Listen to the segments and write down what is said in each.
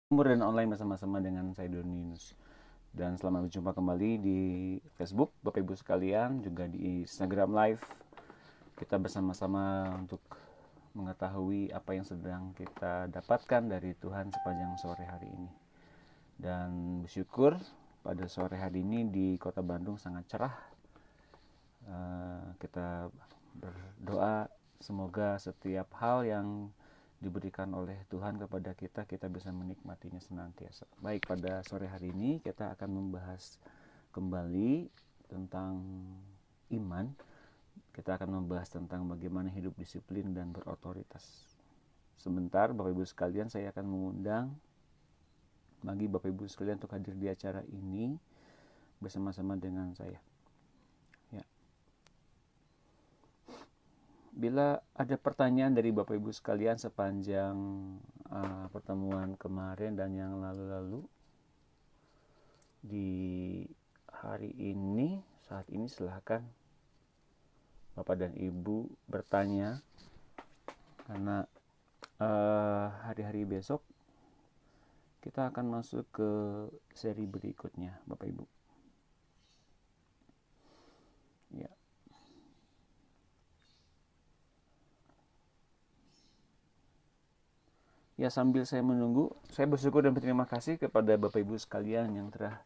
Umur dan online bersama-sama dengan saya Doninus. Dan selamat berjumpa kembali di Facebook, Bapak Ibu sekalian, juga di Instagram Live. Kita bersama-sama untuk mengetahui apa yang sedang kita dapatkan dari Tuhan sepanjang sore hari ini. Dan bersyukur pada sore hari ini di Kota Bandung sangat cerah. Kita berdoa semoga setiap hal yang diberikan oleh Tuhan kepada kita, kita bisa menikmatinya senantiasa. Baik, pada sore hari ini kita akan membahas kembali tentang iman. Kita akan membahas tentang bagaimana hidup disiplin dan berotoritas. Sebentar, Bapak Ibu sekalian, saya akan mengundang bagi Bapak Ibu sekalian untuk hadir di acara ini bersama-sama dengan saya. Ya. Bila ada pertanyaan dari Bapak Ibu sekalian sepanjang pertemuan kemarin dan yang lalu-lalu, di hari ini, saat ini silahkan Bapak dan Ibu bertanya, karena hari-hari besok kita akan masuk ke seri berikutnya, Bapak Ibu. Ya. Ya, sambil saya menunggu, saya bersyukur dan berterima kasih kepada Bapak Ibu sekalian yang telah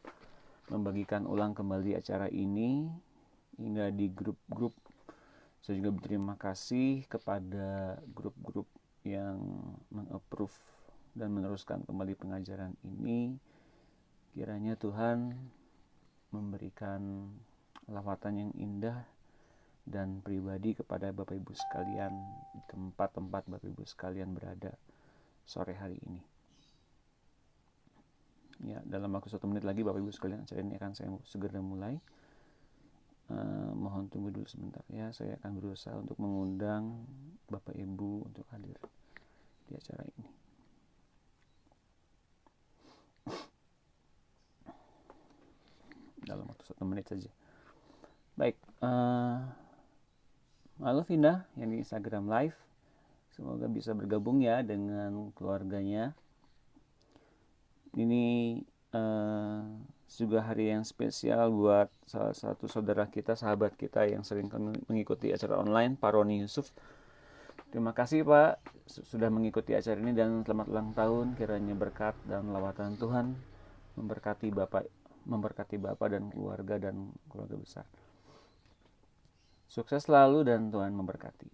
membagikan ulang kembali acara ini hingga di grup-grup. Saya juga berterima kasih kepada grup-grup yang meng-approve dan meneruskan kembali pengajaran ini. Kiranya Tuhan memberikan lawatan yang indah dan pribadi kepada Bapak Ibu sekalian di tempat-tempat Bapak Ibu sekalian berada sore hari ini. Ya, dalam waktu 1 menit lagi Bapak Ibu sekalian acara ini akan saya segera mulai. Mohon tunggu dulu sebentar ya, saya akan berusaha untuk mengundang Bapak Ibu untuk hadir di acara ini. Dalam waktu 1 menit saja. Baik, halo Vina yang di Instagram Live, semoga bisa bergabung ya dengan keluarganya. Ini juga hari yang spesial buat salah satu saudara kita, sahabat kita yang sering mengikuti acara online, Pak Roni Yusuf. Terima kasih Pak sudah mengikuti acara ini dan selamat ulang tahun. Kiranya berkat dan lawatan Tuhan memberkati Bapak dan keluarga besar. Sukses selalu dan Tuhan memberkati.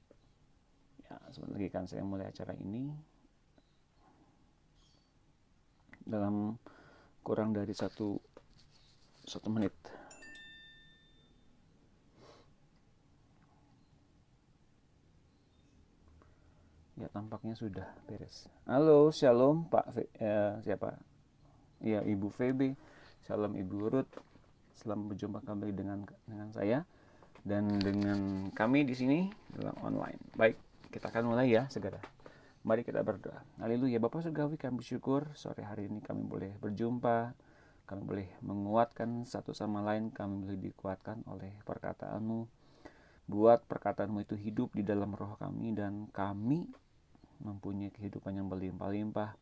Ya, sebentar lagi kan saya mulai acara ini. Dalam kurang dari satu menit. Ya, tampaknya sudah beres. Halo, shalom Pak siapa? Ya, Ibu VB. Shalom Ibu Ruth. Selamat berjumpa kembali dengan saya dan dengan kami di sini dalam online. Baik, kita akan mulai ya segera. Mari kita berdoa. Haleluya. Bapak surgawi, kami bersyukur sore hari ini kami boleh berjumpa. Kami boleh menguatkan satu sama lain. Kami boleh dikuatkan oleh perkataanmu. Buat perkataanmu itu hidup di dalam roh kami, dan kami mempunyai kehidupan yang berlimpah-limpah.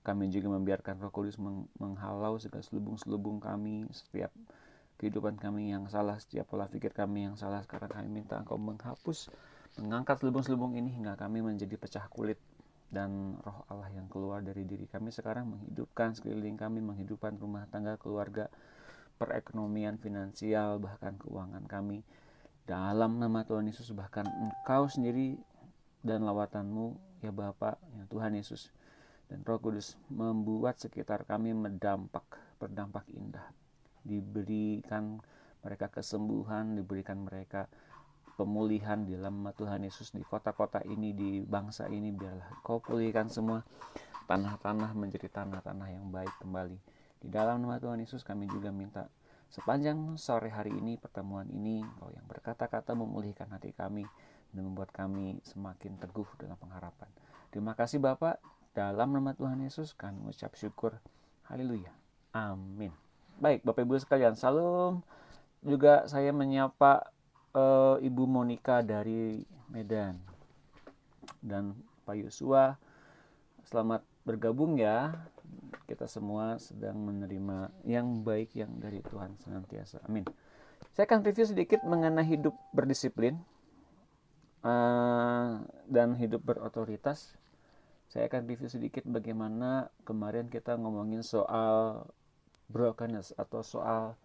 Kami juga membiarkan Roh Kudus menghalau segala selubung-selubung kami, setiap kehidupan kami yang salah, setiap pola pikir kami yang salah. Sekarang kami minta Engkau menghapus, mengangkat selubung-selubung ini hingga kami menjadi pecah kulit, dan Roh Allah yang keluar dari diri kami sekarang menghidupkan sekeliling kami, menghidupkan rumah tangga, keluarga, perekonomian, finansial, bahkan keuangan kami. Dalam nama Tuhan Yesus, bahkan Engkau sendiri dan lawatanmu ya Bapa, ya Tuhan Yesus dan Roh Kudus membuat sekitar kami berdampak indah. Diberikan mereka kesembuhan, diberikan mereka pemulihan di dalam Tuhan Yesus, di kota-kota ini, di bangsa ini. Biarlah Kau pulihkan semua tanah-tanah menjadi tanah-tanah yang baik kembali. Di dalam nama Tuhan Yesus kami juga minta sepanjang sore hari ini, pertemuan ini, Kau yang berkata-kata memulihkan hati kami dan membuat kami semakin teguh dalam pengharapan. Terima kasih Bapak, dalam nama Tuhan Yesus kami mengucap syukur. Haleluya. Amin. Baik Bapak Ibu sekalian, salam. Juga saya menyapa Ibu Monica dari Medan dan Pak Yosua. Selamat bergabung ya kita semua sedang menerima yang baik yang dari Tuhan senantiasa. Amin. Saya akan review sedikit mengenai hidup berdisiplin dan hidup berotoritas. Saya akan review sedikit bagaimana kemarin kita ngomongin soal brokenness atau soal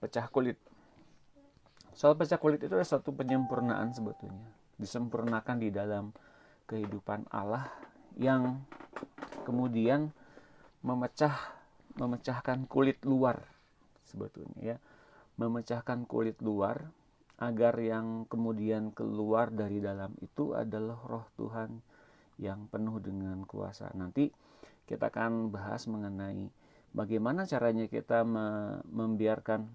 pecah kulit. Soal pecah kulit itu adalah satu penyempurnaan sebetulnya. Disempurnakan di dalam kehidupan Allah yang kemudian memecahkan kulit luar sebetulnya ya. Memecahkan kulit luar agar yang kemudian keluar dari dalam itu adalah roh Tuhan yang penuh dengan kuasa. Nanti kita akan bahas mengenai bagaimana caranya kita membiarkan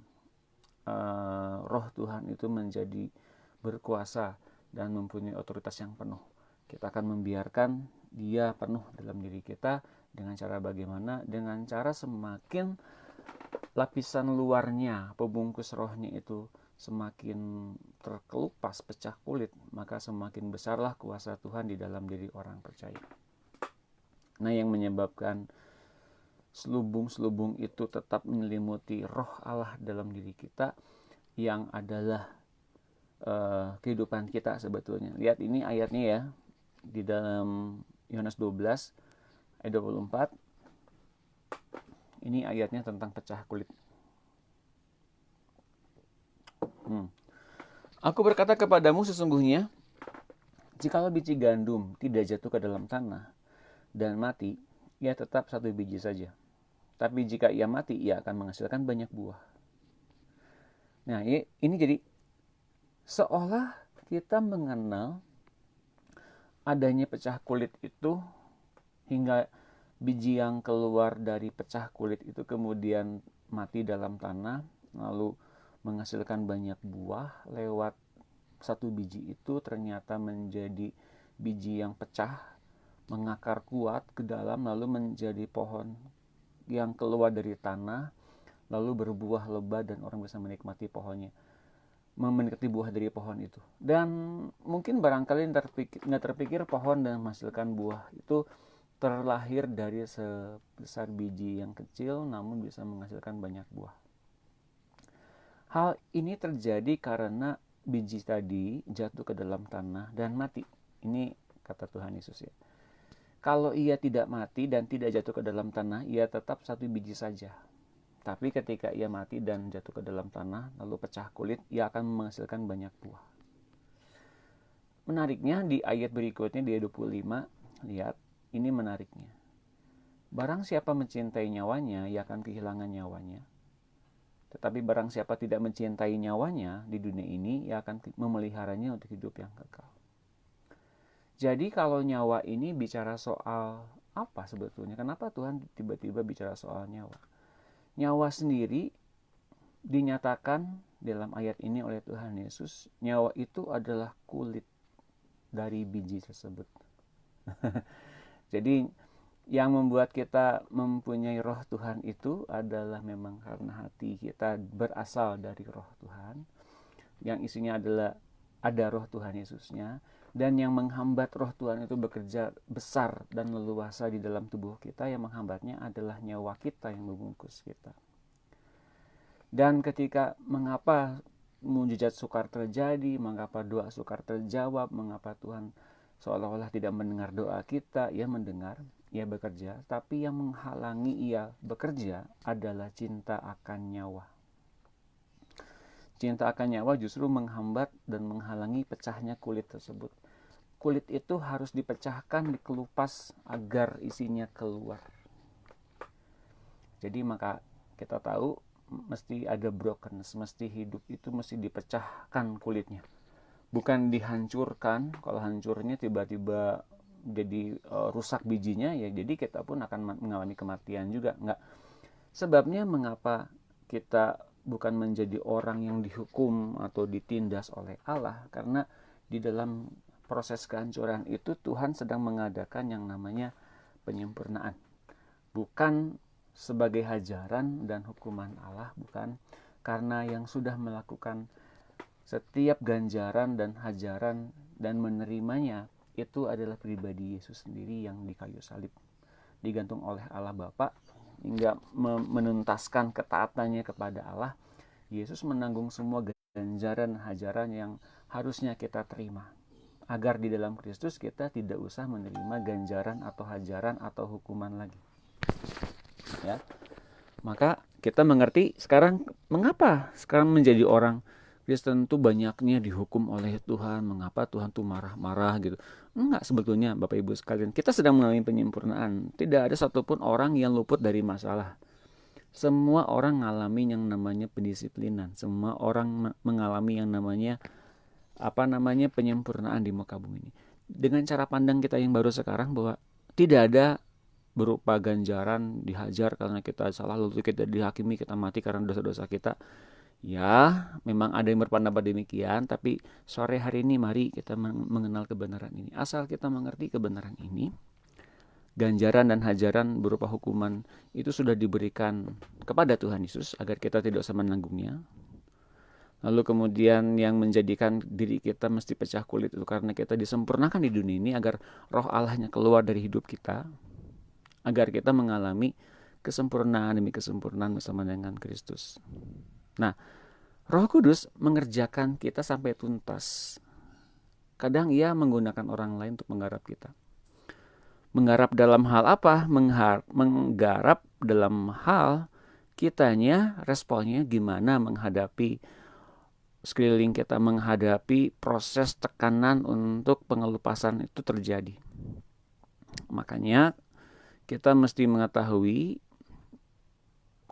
roh Tuhan itu menjadi berkuasa dan mempunyai otoritas yang penuh. Kita akan membiarkan dia penuh dalam diri kita dengan cara bagaimana? Dengan cara semakin lapisan luarnya, pembungkus rohnya itu semakin terkelupas, pecah kulit, maka semakin besarlah kuasa Tuhan di dalam diri orang percaya. Nah, yang menyebabkan selubung-selubung itu tetap menyelimuti roh Allah dalam diri kita yang adalah kehidupan kita sebetulnya. Lihat ini ayatnya ya, di dalam Yohanes 12 ayat 24. Ini ayatnya tentang pecah kulit. Aku berkata kepadamu sesungguhnya, jikalau biji gandum tidak jatuh ke dalam tanah dan mati, ia tetap satu biji saja. Tapi jika ia mati, ia akan menghasilkan banyak buah. Nah, ini jadi seolah kita mengenal adanya pecah kulit itu hingga biji yang keluar dari pecah kulit itu kemudian mati dalam tanah, lalu menghasilkan banyak buah lewat satu biji itu ternyata menjadi biji yang pecah, mengakar kuat ke dalam, lalu menjadi pohon yang keluar dari tanah, lalu berbuah lebat dan orang bisa menikmati pohonnya, menikmati buah dari pohon itu. Dan mungkin barangkali nggak terpikir pohon dan menghasilkan buah itu terlahir dari sebesar biji yang kecil namun bisa menghasilkan banyak buah. Hal ini terjadi karena biji tadi jatuh ke dalam tanah dan mati. Ini kata Tuhan Yesus ya. Kalau ia tidak mati dan tidak jatuh ke dalam tanah, ia tetap satu biji saja. Tapi ketika ia mati dan jatuh ke dalam tanah, lalu pecah kulit, ia akan menghasilkan banyak buah. Menariknya di ayat berikutnya, di ayat 25, lihat, ini menariknya. Barang siapa mencintai nyawanya, ia akan kehilangan nyawanya. Tetapi barang siapa tidak mencintai nyawanya di dunia ini, ia akan memeliharanya untuk hidup yang kekal. Jadi kalau nyawa ini bicara soal apa sebetulnya? Kenapa Tuhan tiba-tiba bicara soal nyawa? Nyawa sendiri dinyatakan dalam ayat ini oleh Tuhan Yesus. Nyawa itu adalah kulit dari biji tersebut. Jadi yang membuat kita mempunyai roh Tuhan itu adalah memang karena hati kita berasal dari roh Tuhan. Yang isinya adalah ada roh Tuhan Yesusnya. Dan yang menghambat roh Tuhan itu bekerja besar dan leluasa di dalam tubuh kita, yang menghambatnya adalah nyawa kita yang membungkus kita. Dan ketika mengapa mujizat sukar terjadi, mengapa doa sukar terjawab, mengapa Tuhan seolah-olah tidak mendengar doa kita, ia mendengar, ia bekerja, tapi yang menghalangi ia bekerja adalah cinta akan nyawa. Cinta akan nyawa justru menghambat dan menghalangi pecahnya kulit tersebut. Kulit itu harus dipecahkan, dikelupas agar isinya keluar. Jadi maka kita tahu mesti ada brokenness, mesti hidup itu mesti dipecahkan kulitnya. Bukan dihancurkan, kalau hancurnya tiba-tiba jadi rusak bijinya, ya jadi kita pun akan mengalami kematian juga. Enggak. Sebabnya mengapa kita bukan menjadi orang yang dihukum atau ditindas oleh Allah, karena di dalam proses kehancuran itu Tuhan sedang mengadakan yang namanya penyempurnaan. Bukan sebagai hajaran dan hukuman Allah, bukan, karena yang sudah melakukan setiap ganjaran dan hajaran dan menerimanya itu adalah pribadi Yesus sendiri yang di kayu salib. digantung oleh Allah Bapa hingga menuntaskan ketaatannya kepada Allah, Yesus menanggung semua ganjaran hajaran yang harusnya kita terima, agar di dalam Kristus kita tidak usah menerima ganjaran atau hajaran atau hukuman lagi. Ya. Maka kita mengerti sekarang mengapa sekarang menjadi orang Kristen tuh banyaknya dihukum oleh Tuhan, mengapa Tuhan tuh marah-marah gitu. Enggak, sebetulnya Bapak Ibu sekalian, kita sedang mengalami penyempurnaan. Tidak ada satupun orang yang luput dari masalah. Semua orang mengalami yang namanya pendisiplinan. Semua orang mengalami yang namanya penyempurnaan di muka bumi ini. Dengan cara pandang kita yang baru sekarang bahwa tidak ada berupa ganjaran dihajar karena kita salah, lalu kita dihakimi, kita mati karena dosa-dosa kita. Ya, memang ada yang berpendapat demikian, tapi sore hari ini mari kita mengenal kebenaran ini. Asal kita mengerti kebenaran ini, ganjaran dan hajaran berupa hukuman itu sudah diberikan kepada Tuhan Yesus agar kita tidak usah menanggungnya. Lalu kemudian yang menjadikan diri kita mesti pecah kulit itu karena kita disempurnakan di dunia ini agar roh Allahnya keluar dari hidup kita, agar kita mengalami kesempurnaan demi kesempurnaan bersama dengan Kristus. Nah, Roh Kudus mengerjakan kita sampai tuntas. Kadang ia menggunakan orang lain untuk menggarap kita. Menggarap dalam hal apa? Menggarap dalam hal kitanya, responnya gimana menghadapi sekeliling kita, menghadapi proses tekanan untuk pengelupasan itu terjadi. Makanya kita mesti mengetahui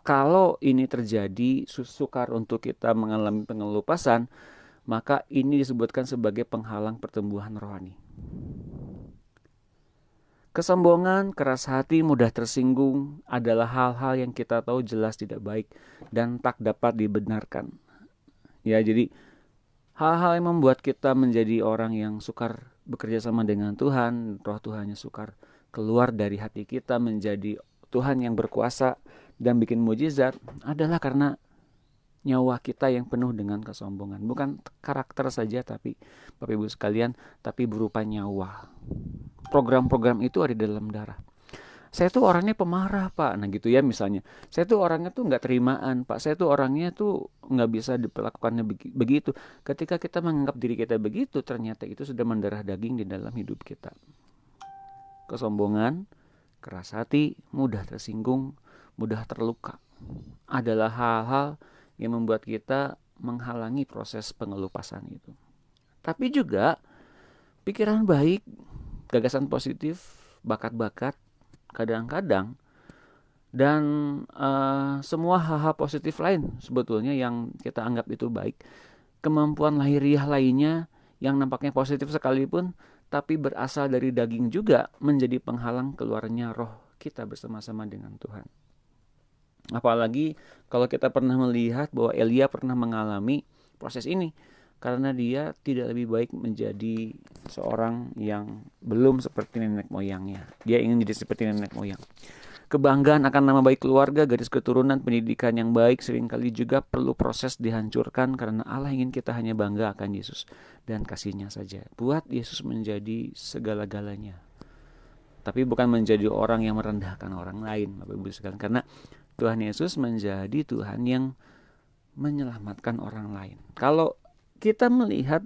kalau ini terjadi sukar untuk kita mengalami pengelupasan, maka ini disebutkan sebagai penghalang pertumbuhan rohani. Kesombongan, keras hati, mudah tersinggung adalah hal-hal yang kita tahu jelas tidak baik dan tak dapat dibenarkan. Ya, jadi hal-hal yang membuat kita menjadi orang yang sukar bekerja sama dengan Tuhan, roh Tuhannya sukar keluar dari hati kita menjadi Tuhan yang berkuasa dan bikin mujizat adalah karena nyawa kita yang penuh dengan kesombongan. Bukan karakter saja tapi Bapak Ibu sekalian, tapi berupa nyawa. Program-program itu ada di dalam darah. Saya tuh orangnya pemarah Pak, nah gitu ya misalnya. Saya tuh orangnya tuh gak terimaan Pak, saya tuh orangnya tuh gak bisa diperlakukannya begitu. Ketika kita menganggap diri kita begitu, ternyata itu sudah mendarah daging di dalam hidup kita. Kesombongan, keras hati, mudah tersinggung, mudah terluka adalah hal-hal yang membuat kita menghalangi proses pengelupasan itu. Tapi juga pikiran baik, gagasan positif, bakat-bakat, kadang-kadang dan semua hal-hal positif lain sebetulnya yang kita anggap itu baik, kemampuan lahiriah lainnya yang nampaknya positif sekalipun tapi berasal dari daging juga menjadi penghalang keluarnya roh kita bersama-sama dengan Tuhan. Apalagi kalau kita pernah melihat bahwa Elia pernah mengalami proses ini karena dia tidak lebih baik menjadi seorang yang belum seperti nenek moyangnya. Dia ingin jadi seperti nenek moyang. Kebanggaan akan nama baik keluarga, garis keturunan, pendidikan yang baik seringkali juga perlu proses dihancurkan karena Allah ingin kita hanya bangga akan Yesus dan kasih-Nya saja. Buat Yesus menjadi segala-galanya. Tapi bukan menjadi orang yang merendahkan orang lain, Bapak Ibu sekalian. Karena Tuhan Yesus menjadi Tuhan yang menyelamatkan orang lain. Kalau kita melihat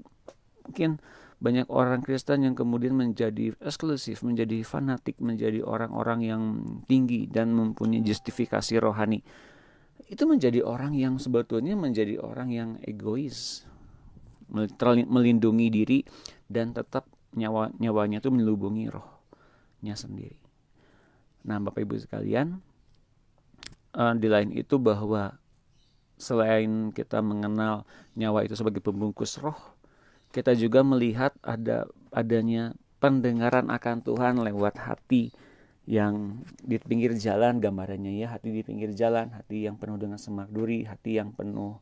mungkin banyak orang Kristen yang kemudian menjadi eksklusif, menjadi fanatik, menjadi orang-orang yang tinggi dan mempunyai justifikasi rohani. Itu menjadi orang yang sebetulnya menjadi orang yang egois, melindungi diri dan tetap nyawanya itu melubungi rohnya sendiri. Nah, Bapak Ibu sekalian, di lain itu bahwa selain kita mengenal nyawa itu sebagai pembungkus roh, kita juga melihat adanya pendengaran akan Tuhan lewat hati yang di pinggir jalan, gambarannya ya, hati di pinggir jalan, hati yang penuh dengan semak duri, hati yang penuh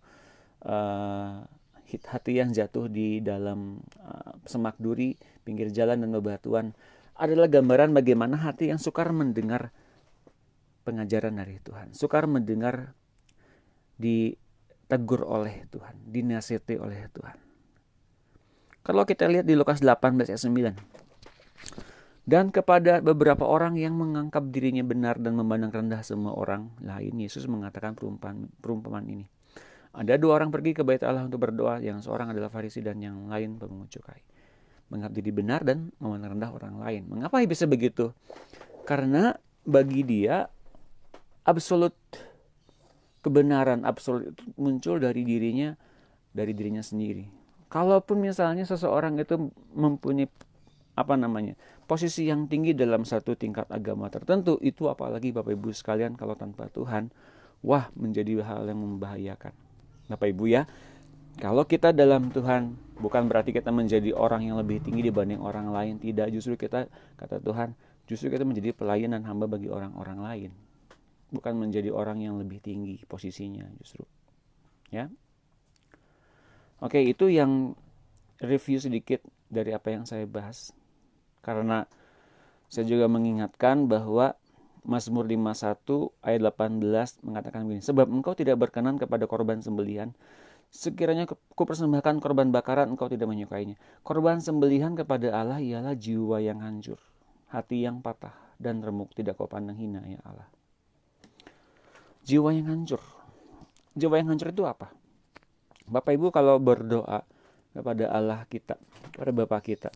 hati yang jatuh di dalam semak duri, pinggir jalan dan bebatuan adalah gambaran bagaimana hati yang sukar mendengar pengajaran dari Tuhan, sukar mendengar ditegur oleh Tuhan, dinasihati oleh Tuhan. Kalau kita lihat di Lukas 18 ayat 9, Dan kepada beberapa orang yang menganggap dirinya benar dan memandang rendah semua orang lain, Yesus mengatakan perumpamaan ini. Ada dua orang pergi ke bait Allah untuk berdoa, yang seorang adalah Farisi dan yang lain pemungut cukai. Menganggap diri benar dan memandang rendah orang lain. Mengapa bisa begitu? Karena bagi dia absolut kebenaran absolut itu muncul dari dirinya sendiri. Kalaupun misalnya seseorang itu mempunyai posisi yang tinggi dalam satu tingkat agama tertentu, itu apalagi Bapak Ibu sekalian kalau tanpa Tuhan, wah menjadi hal yang membahayakan. Bapak Ibu ya, kalau kita dalam Tuhan bukan berarti kita menjadi orang yang lebih tinggi dibanding orang lain, tidak. Justru kita, kata Tuhan, justru kita menjadi pelayan dan hamba bagi orang-orang lain, bukan menjadi orang yang lebih tinggi posisinya justru. Ya. Oke, itu yang review sedikit dari apa yang saya bahas. Karena saya juga mengingatkan bahwa Mazmur 51 ayat 18 mengatakan begini, sebab engkau tidak berkenan kepada korban sembelihan, sekiranya kupersembahkan korban bakaran engkau tidak menyukainya. Korban sembelihan kepada Allah ialah jiwa yang hancur, hati yang patah dan remuk, tidak kau pandang hina ya Allah. Jiwa yang hancur. Jiwa yang hancur itu apa? Bapak Ibu kalau berdoa kepada Allah kita, kepada Bapa kita,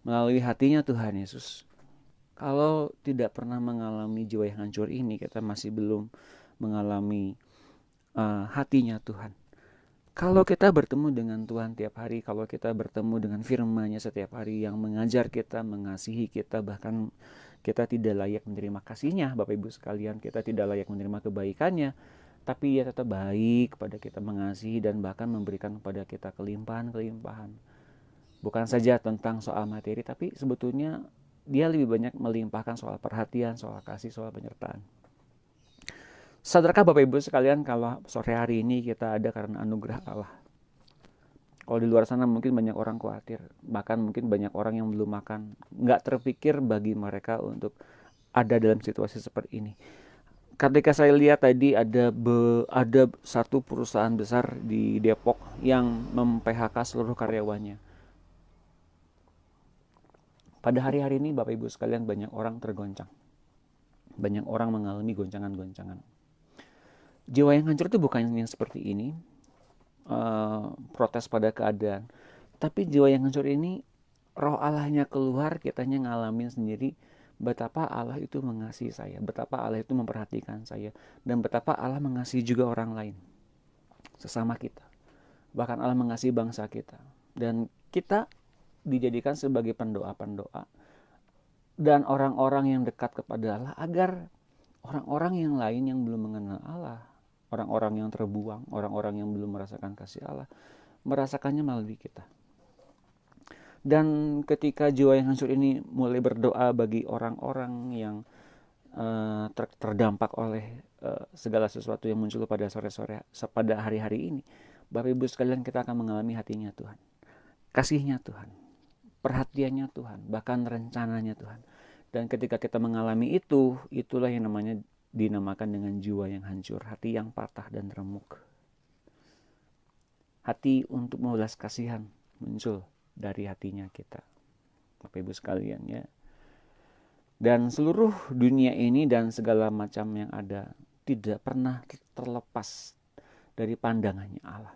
melalui hatinya Tuhan Yesus, kalau tidak pernah mengalami jiwa yang hancur ini, kita masih belum mengalami hatinya Tuhan. Kalau kita bertemu dengan Tuhan tiap hari, kalau kita bertemu dengan firman-Nya setiap hari yang mengajar kita, mengasihi kita, bahkan kita tidak layak menerima kasih-Nya, Bapak Ibu sekalian, kita tidak layak menerima kebaikannya, tapi Dia tetap baik kepada kita, mengasihi dan bahkan memberikan kepada kita kelimpahan-kelimpahan. Bukan saja tentang soal materi, tapi sebetulnya Dia lebih banyak melimpahkan soal perhatian, soal kasih, soal penyertaan. Sadarkah Bapak Ibu sekalian kalau sore hari ini kita ada karena anugerah Allah? Kalau di luar sana mungkin banyak orang khawatir, bahkan mungkin banyak orang yang belum makan. Nggak terpikir bagi mereka untuk ada dalam situasi seperti ini. Ketika saya lihat tadi ada satu perusahaan besar di Depok yang mem-PHK seluruh karyawannya. Pada hari-hari ini Bapak Ibu sekalian banyak orang tergoncang. Banyak orang mengalami goncangan-goncangan. Jiwa yang hancur itu bukan yang seperti ini, protes pada keadaan. Tapi jiwa yang hancur ini, roh Allahnya keluar, kitanya ngalamin sendiri betapa Allah itu mengasihi saya, betapa Allah itu memperhatikan saya, dan betapa Allah mengasihi juga orang lain, sesama kita. Bahkan Allah mengasihi bangsa kita. Dan kita dijadikan sebagai pendoa-pendoa dan orang-orang yang dekat kepada Allah, agar orang-orang yang lain yang belum mengenal Allah, orang-orang yang terbuang, orang-orang yang belum merasakan kasih Allah, merasakannya melalui kita. Dan ketika jiwa yang hancur ini mulai berdoa bagi orang-orang yang terdampak oleh segala sesuatu yang muncul pada sore-sore, pada hari-hari ini, Bapak Ibu sekalian, kita akan mengalami hatinya Tuhan, kasihnya Tuhan, perhatiannya Tuhan, bahkan rencananya Tuhan. Dan ketika kita mengalami itu, itulah yang namanya dinamakan dengan jiwa yang hancur, hati yang patah dan remuk. Hati untuk membalas kasihan muncul dari hatinya kita, Bapak Ibu sekalian ya. Dan seluruh dunia ini dan segala macam yang ada tidak pernah terlepas dari pandangannya Allah,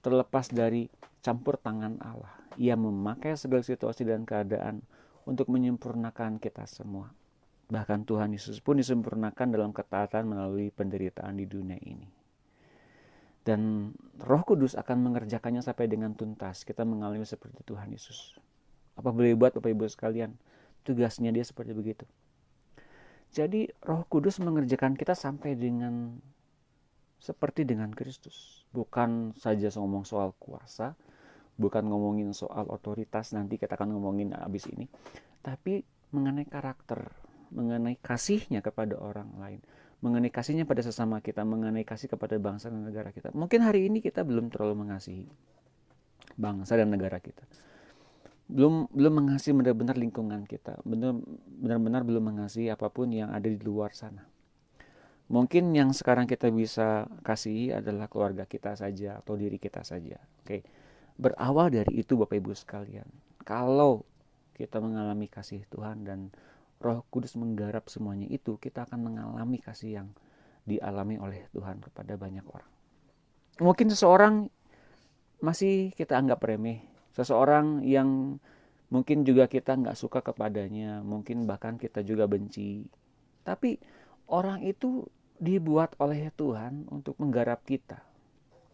terlepas dari campur tangan Allah. Ia memakai segala situasi dan keadaan untuk menyempurnakan kita semua. Bahkan Tuhan Yesus pun disempurnakan dalam ketaatan melalui penderitaan di dunia ini. Dan Roh Kudus akan mengerjakannya sampai dengan tuntas. Kita mengalami seperti Tuhan Yesus. Apa boleh buat Bapak Ibu sekalian? Tugasnya Dia seperti begitu. Jadi Roh Kudus mengerjakan kita sampai dengan seperti dengan Kristus. Bukan saja ngomong soal kuasa, bukan ngomongin soal otoritas, nanti kita akan ngomongin abis ini, tapi mengenai karakter, mengenai kasihnya kepada orang lain, mengenai kasihnya pada sesama kita, mengenai kasih kepada bangsa dan negara kita. Mungkin hari ini kita belum terlalu mengasihi bangsa dan negara kita, belum mengasihi benar-benar lingkungan kita, benar-benar belum mengasihi apapun yang ada di luar sana. Mungkin yang sekarang kita bisa kasihi adalah keluarga kita saja atau diri kita saja. Oke. Berawal dari itu Bapak Ibu sekalian, kalau kita mengalami kasih Tuhan dan Roh Kudus menggarap semuanya itu, kita akan mengalami kasih yang dialami oleh Tuhan kepada banyak orang. Mungkin seseorang masih kita anggap remeh, seseorang yang mungkin juga kita nggak suka kepadanya, mungkin bahkan kita juga benci. Tapi orang itu dibuat oleh Tuhan untuk menggarap kita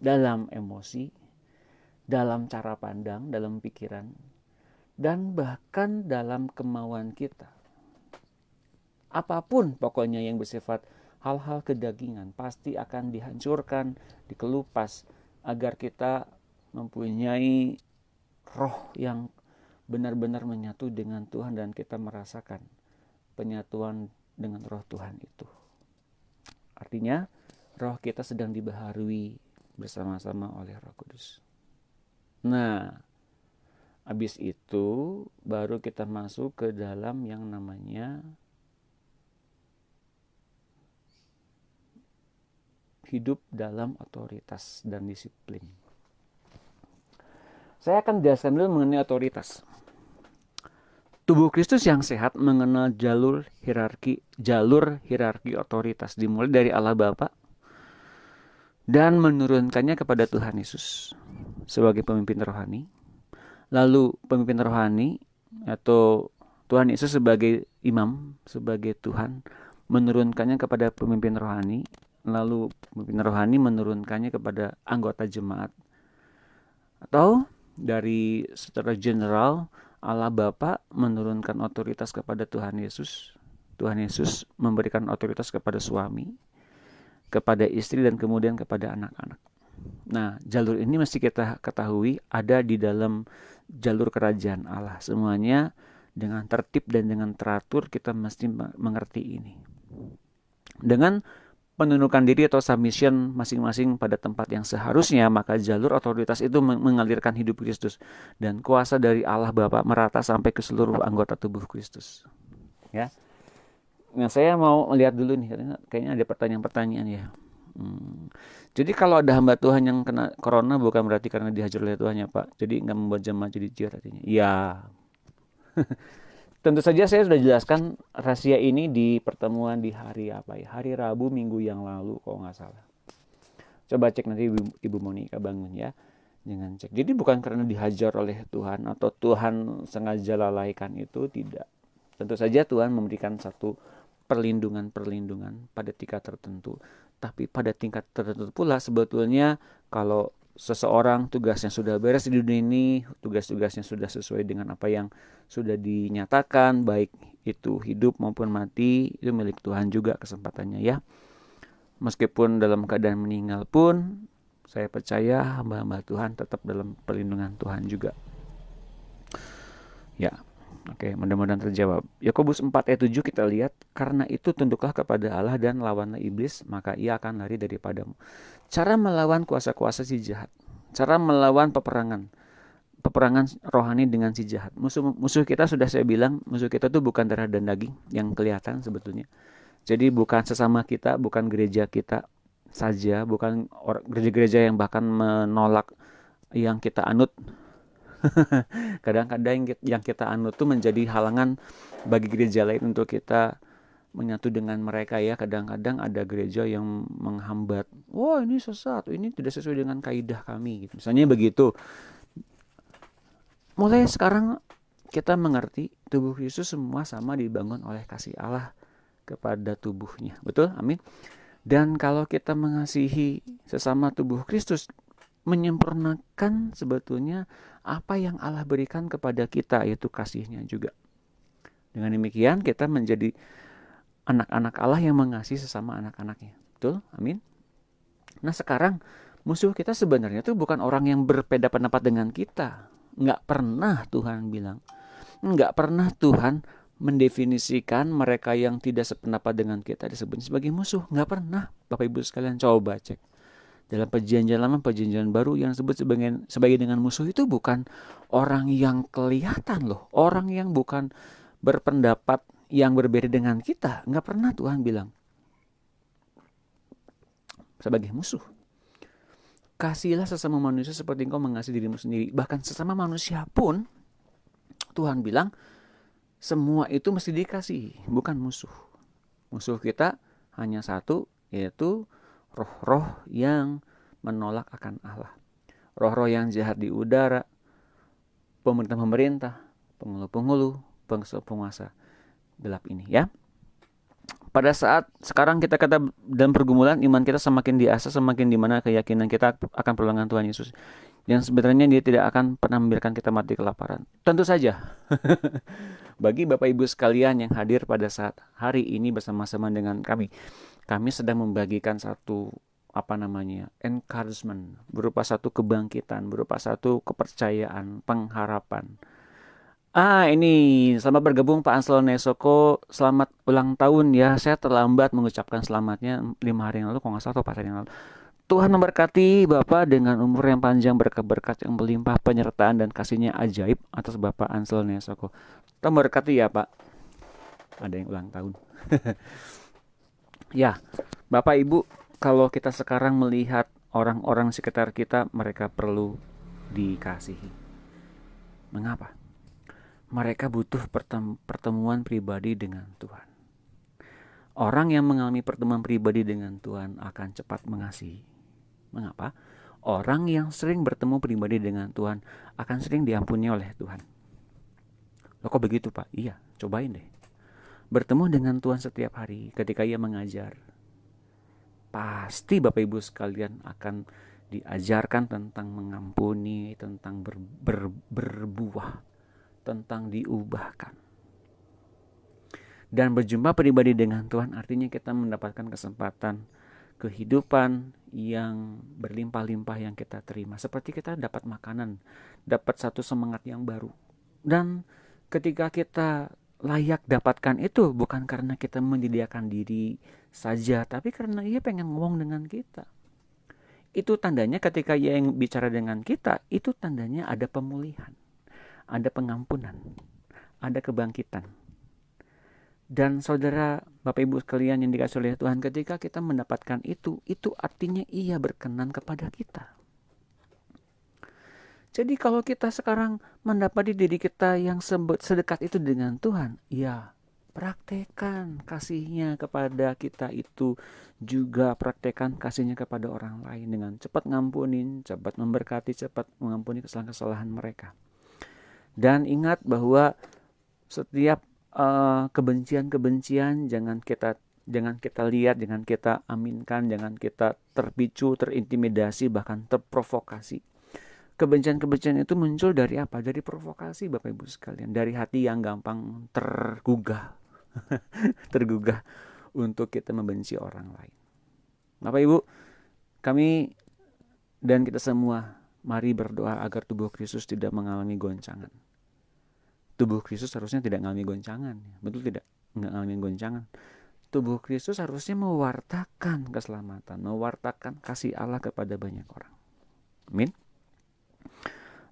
dalam emosi, dalam cara pandang, dalam pikiran, dan bahkan dalam kemauan kita. Apapun pokoknya yang bersifat hal-hal kedagingan pasti akan dihancurkan, dikelupas agar kita mempunyai roh yang benar-benar menyatu dengan Tuhan dan kita merasakan penyatuan dengan roh Tuhan itu. Artinya roh kita sedang dibaharui bersama-sama oleh Roh Kudus. Nah, habis itu baru kita masuk ke dalam yang namanya hidup dalam otoritas dan disiplin. Saya akan jelaskan dulu mengenai otoritas. Tubuh Kristus yang sehat mengenal jalur hierarki otoritas, dimulai dari Allah Bapa dan menurunkannya kepada Tuhan Yesus sebagai pemimpin rohani. Lalu pemimpin rohani atau Tuhan Yesus sebagai imam, sebagai Tuhan, menurunkannya kepada pemimpin rohani. Lalu pemimpin rohani menurunkannya kepada anggota jemaat. Atau dari secara general, Allah Bapa menurunkan otoritas kepada Tuhan Yesus. Tuhan Yesus memberikan otoritas kepada suami, kepada istri, dan kemudian kepada anak-anak. Nah, jalur ini mesti kita ketahui ada di dalam jalur kerajaan Allah. Semuanya dengan tertib dan dengan teratur, kita mesti mengerti ini. Dengan penundukan diri atau submission masing-masing pada tempat yang seharusnya, maka jalur otoritas itu mengalirkan hidup Kristus dan kuasa dari Allah Bapa merata sampai ke seluruh anggota tubuh Kristus. Ya. Nah, saya mau lihat dulu nih, kayaknya ada pertanyaan-pertanyaan ya. Jadi kalau ada hamba Tuhan yang kena corona bukan berarti karena dihajar oleh Tuhan ya Pak. Jadi nggak membuat jemaat jadi jiar artinya. Ya. Tentu saja saya sudah jelaskan rahasia ini di pertemuan di hari apa ya? Hari Rabu minggu yang lalu kalau nggak salah. Coba cek nanti Ibu Monica bangun ya. Jangan cek. Jadi bukan karena dihajar oleh Tuhan atau Tuhan sengaja lalaikan itu, tidak. Tentu saja Tuhan memberikan satu perlindungan pada tingkat tertentu. Tapi pada tingkat tertentu pula sebetulnya kalau seseorang tugasnya sudah beres di dunia ini, tugas-tugasnya sudah sesuai dengan apa yang sudah dinyatakan, baik itu hidup maupun mati, itu milik Tuhan juga kesempatannya ya. Meskipun dalam keadaan meninggal pun, saya percaya hamba-hamba Tuhan tetap dalam perlindungan Tuhan juga. Ya, oke, mudah-mudahan terjawab. Yakobus 4 ayat 7 kita lihat, karena itu tunduklah kepada Allah dan lawanlah iblis, maka ia akan lari daripadamu. Cara melawan kuasa-kuasa si jahat, cara melawan peperangan rohani dengan si jahat. Musuh kita sudah saya bilang, musuh kita tuh bukan darah dan daging yang kelihatan sebetulnya. Jadi bukan sesama kita, bukan gereja kita saja, bukan gereja-gereja yang bahkan menolak yang kita anut. Kadang-kadang yang kita anut tuh menjadi halangan bagi gereja lain untuk kita menyatu dengan mereka ya. Kadang-kadang ada gereja yang menghambat, wah ini sesat, ini tidak sesuai dengan kaidah kami gitu. Misalnya begitu. Mulai sekarang kita mengerti tubuh Yesus semua sama dibangun oleh kasih Allah kepada tubuhnya. Betul? Amin. Dan kalau kita mengasihi sesama tubuh Kristus, menyempurnakan sebetulnya apa yang Allah berikan kepada kita, yaitu kasihnya juga. Dengan demikian kita menjadi anak-anak Allah yang mengasihi sesama anak-anaknya. Betul? Amin. Nah sekarang musuh kita sebenarnya itu bukan orang yang berbeda pendapat dengan kita. Nggak pernah Tuhan bilang. Nggak pernah Tuhan mendefinisikan mereka yang tidak sependapat dengan kita disebut sebagai musuh. Nggak pernah. Bapak Ibu sekalian coba cek. Dalam perjanjian lama, perjanjian baru yang disebut sebagai dengan musuh itu bukan orang yang kelihatan loh. Orang yang bukan berpendapat yang berbeda dengan kita. Nggak pernah Tuhan bilang sebagai musuh. Kasihilah sesama manusia seperti engkau mengasihi dirimu sendiri. Bahkan sesama manusia pun Tuhan bilang Semua itu mesti dikasih, bukan musuh. Musuh kita hanya satu, yaitu roh-roh yang menolak akan Allah. Roh-roh yang jahat di udara, pemerintah-pemerintah, penghulu-penghulu, penguasa gelap ini ya. Pada saat sekarang kita kata dalam pergumulan, iman kita semakin diasah, semakin dimana keyakinan kita akan pertolongan Tuhan Yesus. Yang sebenarnya dia tidak akan pernah membiarkan kita mati kelaparan. Tentu saja, bagi Bapak Ibu sekalian yang hadir pada saat hari ini bersama-sama dengan kami sedang membagikan satu encouragement, berupa satu kebangkitan, berupa satu kepercayaan, pengharapan. Ini selamat bergabung Pak Anselon Nesoko, selamat ulang tahun ya. Saya terlambat mengucapkan selamatnya 5 hari yang lalu, kalau nggak salah, atau 4 hari yang lalu. Tuhan memberkati Bapak dengan umur yang panjang, berkat-berkat yang melimpah, penyertaan dan kasihnya ajaib atas Bapak Anselon Nesoko. Tuhan memberkati ya Pak. Ada yang ulang tahun. Ya, Bapak Ibu, kalau kita sekarang melihat orang-orang sekitar kita, mereka perlu dikasihi. Mengapa? Mereka butuh pertemuan pribadi dengan Tuhan. Orang yang mengalami pertemuan pribadi dengan Tuhan akan cepat mengasihi. Mengapa? Orang yang sering bertemu pribadi dengan Tuhan akan sering diampuni oleh Tuhan. Loh, kok begitu Pak? Iya, cobain deh. Bertemu dengan Tuhan setiap hari ketika ia mengajar. Pasti Bapak Ibu sekalian akan diajarkan tentang mengampuni, tentang berbuah, tentang diubahkan. Dan berjumpa pribadi dengan Tuhan artinya kita mendapatkan kesempatan kehidupan yang berlimpah-limpah yang kita terima. Seperti kita dapat makanan, dapat satu semangat yang baru. Dan ketika kita layak dapatkan itu bukan karena kita menyediakan diri saja, tapi karena ia pengen ngomong dengan kita. Itu tandanya ketika ia yang bicara dengan kita, itu tandanya ada pemulihan, ada pengampunan, ada kebangkitan. Dan saudara, Bapak Ibu sekalian yang dikasihi oleh Tuhan, ketika kita mendapatkan itu artinya ia berkenan kepada kita. Jadi kalau kita sekarang mendapati diri kita yang sedekat itu dengan Tuhan, ya praktekkan kasihnya kepada kita itu, juga praktekkan kasihnya kepada orang lain dengan cepat ngampunin, cepat memberkati, cepat mengampuni kesalahan-kesalahan mereka. Dan ingat bahwa setiap kebencian-kebencian jangan kita lihat, jangan kita aminkan, jangan kita terpicu, terintimidasi, bahkan terprovokasi. Kebencian-kebencian itu muncul dari apa? Dari provokasi Bapak Ibu sekalian, dari hati yang gampang tergugah tergugah untuk kita membenci orang lain. Bapak Ibu, kami dan kita semua mari berdoa agar tubuh Kristus tidak mengalami goncangan. Tubuh Kristus harusnya tidak mengalami goncangan. Betul tidak? Nggak mengalami goncangan. Tubuh Kristus harusnya mewartakan keselamatan, mewartakan kasih Allah kepada banyak orang. Amin.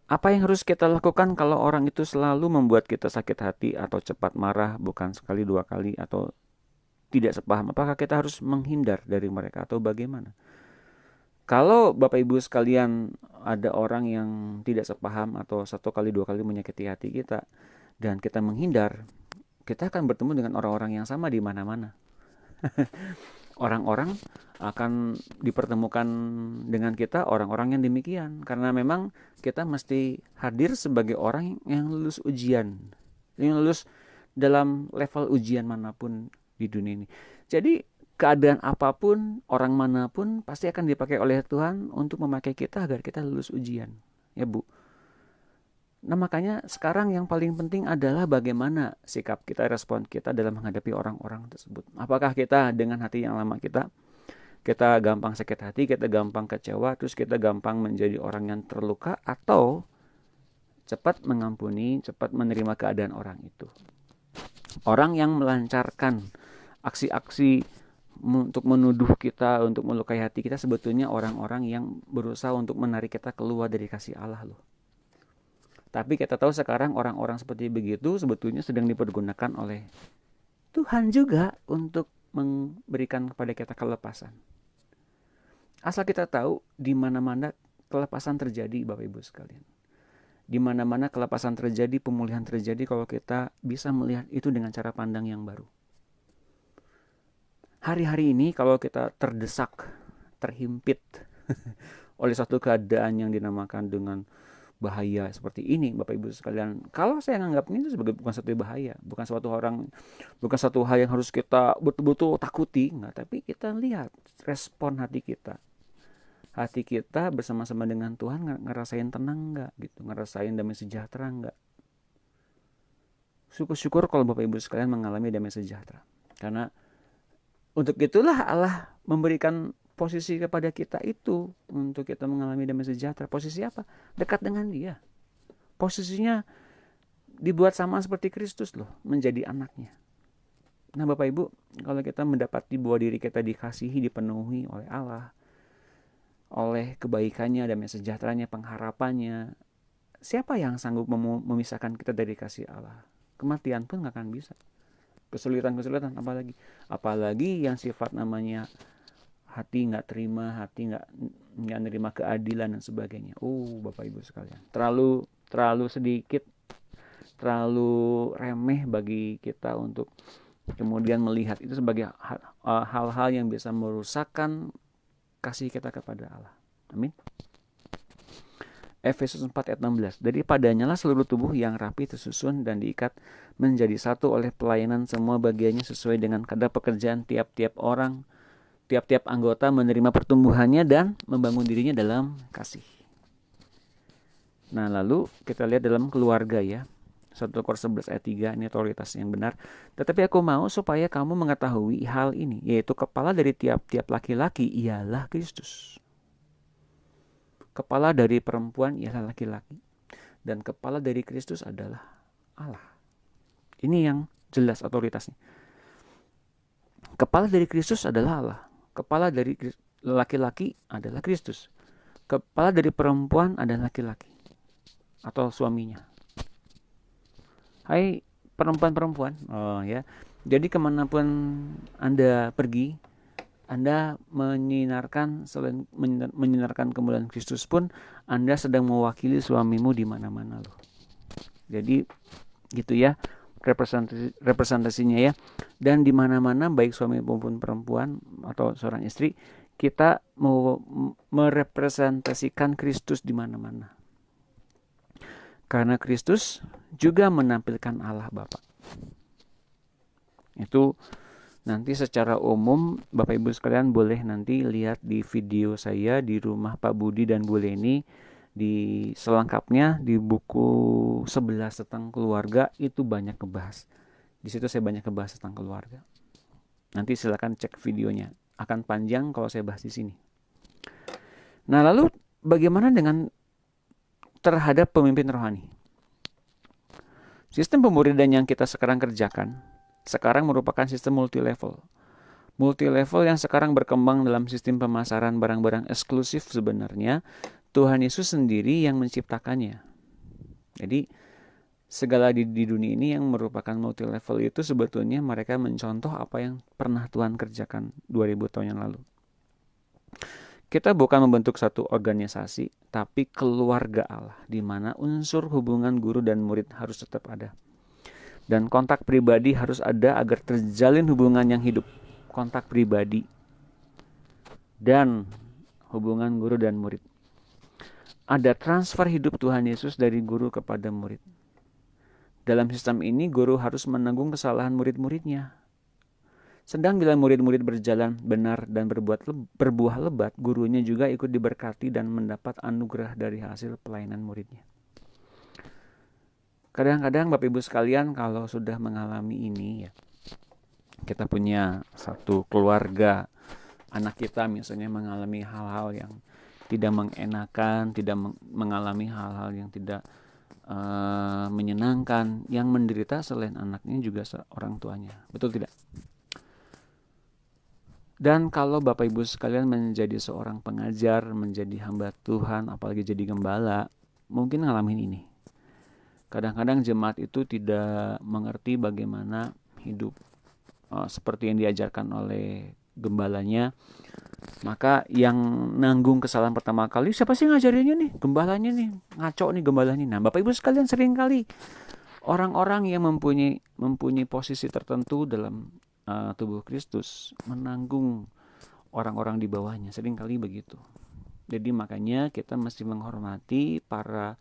Apa yang harus kita lakukan kalau orang itu selalu membuat kita sakit hati atau cepat marah, bukan sekali dua kali, atau tidak sepaham? Apakah kita harus menghindar dari mereka atau bagaimana? Kalau Bapak Ibu sekalian ada orang yang tidak sepaham atau satu kali dua kali menyakiti hati kita dan kita menghindar, kita akan bertemu dengan orang-orang yang sama di mana-mana. Orang-orang akan dipertemukan dengan kita, orang-orang yang demikian, karena memang kita mesti hadir sebagai orang yang lulus ujian, yang lulus dalam level ujian manapun di dunia ini. Jadi keadaan apapun, orang manapun pasti akan dipakai oleh Tuhan untuk memakai kita agar kita lulus ujian. Ya Bu. Nah makanya sekarang yang paling penting adalah bagaimana sikap kita, respon kita dalam menghadapi orang-orang tersebut. Apakah kita dengan hati yang lama kita gampang sakit hati, kita gampang kecewa, terus kita gampang menjadi orang yang terluka, atau cepat mengampuni, cepat menerima keadaan orang itu. Orang yang melancarkan aksi-aksi untuk menuduh kita, untuk melukai hati kita, sebetulnya orang-orang yang berusaha untuk menarik kita keluar dari kasih Allah loh. Tapi kita tahu sekarang orang-orang seperti begitu sebetulnya sedang dipergunakan oleh Tuhan juga untuk memberikan kepada kita kelepasan. Asal kita tahu di mana-mana kelepasan terjadi Bapak Ibu sekalian. Di mana-mana kelepasan terjadi, pemulihan terjadi kalau kita bisa melihat itu dengan cara pandang yang baru. Hari-hari ini kalau kita terdesak, terhimpit oleh suatu keadaan yang dinamakan dengan bahaya seperti ini, Bapak Ibu sekalian, kalau saya menganggapnya itu sebagai bukan satu bahaya, bukan satu hal yang harus kita betul-betul takuti, enggak, tapi kita lihat respon hati kita. Hati kita bersama-sama dengan Tuhan ngerasain tenang enggak gitu, ngerasain damai sejahtera enggak. Syukur-syukur kalau Bapak Ibu sekalian mengalami damai sejahtera. Karena untuk itulah Allah memberikan posisi kepada kita itu untuk kita mengalami damai sejahtera. Posisi apa? Dekat dengan Dia. Posisinya dibuat sama seperti Kristus loh, menjadi anaknya. Nah Bapak Ibu, kalau kita mendapati bahwa diri kita dikasihi, dipenuhi oleh Allah, oleh kebaikannya, damai sejahteranya, pengharapannya, siapa yang sanggup memisahkan kita dari kasih Allah? Kematian pun gak akan bisa. Kesulitan apalagi yang sifat namanya hati nggak terima, hati nggak nerima keadilan dan sebagainya. Bapak Ibu sekalian, terlalu sedikit, terlalu remeh bagi kita untuk kemudian melihat itu sebagai hal-hal yang bisa merusakkan kasih kita kepada Allah. Amin. Efesus 4 ayat 16. Daripadanya lah seluruh tubuh yang rapi tersusun dan diikat menjadi satu oleh pelayanan semua bagiannya sesuai dengan kadar pekerjaan tiap-tiap orang, tiap-tiap anggota menerima pertumbuhannya dan membangun dirinya dalam kasih. Nah lalu kita lihat dalam keluarga ya. 1 Korintus 11 ayat 3, ini otoritas yang benar. Tetapi aku mau supaya kamu mengetahui hal ini, yaitu kepala dari tiap-tiap laki-laki ialah Kristus. Kepala dari perempuan ialah laki-laki. Dan kepala dari Kristus adalah Allah. Ini yang jelas otoritasnya. Kepala dari Kristus adalah Allah. Kepala dari laki-laki adalah Kristus. Kepala dari perempuan adalah laki-laki atau suaminya. Hai perempuan-perempuan, ya. Jadi kemanapun Anda pergi, Anda selain menyinarkan kemuliaan Kristus pun, Anda sedang mewakili suamimu di mana-mana loh. Jadi gitu ya representasinya ya. Dan di mana-mana baik suami maupun perempuan atau seorang istri, kita mau merepresentasikan Kristus di mana-mana. Karena Kristus juga menampilkan Allah Bapa. Itu nanti secara umum Bapak Ibu sekalian boleh nanti lihat di video saya di rumah Pak Budi dan Bu Leni, di selengkapnya di buku 11 tentang keluarga, itu banyak ngebahas. Di situ saya banyak ngebahas tentang keluarga. Nanti silakan cek videonya. Akan panjang kalau saya bahas di sini. Nah, lalu bagaimana dengan terhadap pemimpin rohani? Sistem pemuridan yang kita sekarang kerjakan sekarang merupakan sistem multi-level. Multi-level yang sekarang berkembang dalam sistem pemasaran barang-barang eksklusif sebenarnya Tuhan Yesus sendiri yang menciptakannya. Jadi segala di dunia ini yang merupakan multi-level itu sebetulnya mereka mencontoh apa yang pernah Tuhan kerjakan 2000 tahun yang lalu. Kita bukan membentuk satu organisasi, tapi keluarga Allah, di mana unsur hubungan guru dan murid harus tetap ada. Dan kontak pribadi harus ada agar terjalin hubungan yang hidup. Kontak pribadi dan hubungan guru dan murid. Ada transfer hidup Tuhan Yesus dari guru kepada murid. Dalam sistem ini, guru harus menanggung kesalahan murid-muridnya. Sedang bila murid-murid berjalan benar dan berbuah lebat, gurunya juga ikut diberkati dan mendapat anugerah dari hasil pelayanan muridnya. Kadang-kadang Bapak Ibu sekalian kalau sudah mengalami ini ya, kita punya satu keluarga, anak kita misalnya mengalami hal-hal yang tidak mengenakan, tidak mengalami hal-hal yang tidak menyenangkan, yang menderita selain anaknya juga orang tuanya. Betul tidak? Dan kalau Bapak Ibu sekalian menjadi seorang pengajar, menjadi hamba Tuhan, apalagi jadi gembala, mungkin ngalamin ini. Kadang-kadang jemaat itu tidak mengerti bagaimana hidup seperti yang diajarkan oleh gembalanya. Maka yang nanggung kesalahan pertama kali, siapa sih ngajarinnya nih? Gembalanya nih, ngaco nih gembalanya. Nah, Bapak Ibu sekalian, sering kali orang-orang yang mempunyai posisi tertentu dalam tubuh Kristus menanggung orang-orang di bawahnya, sering kali begitu. Jadi makanya kita mesti menghormati para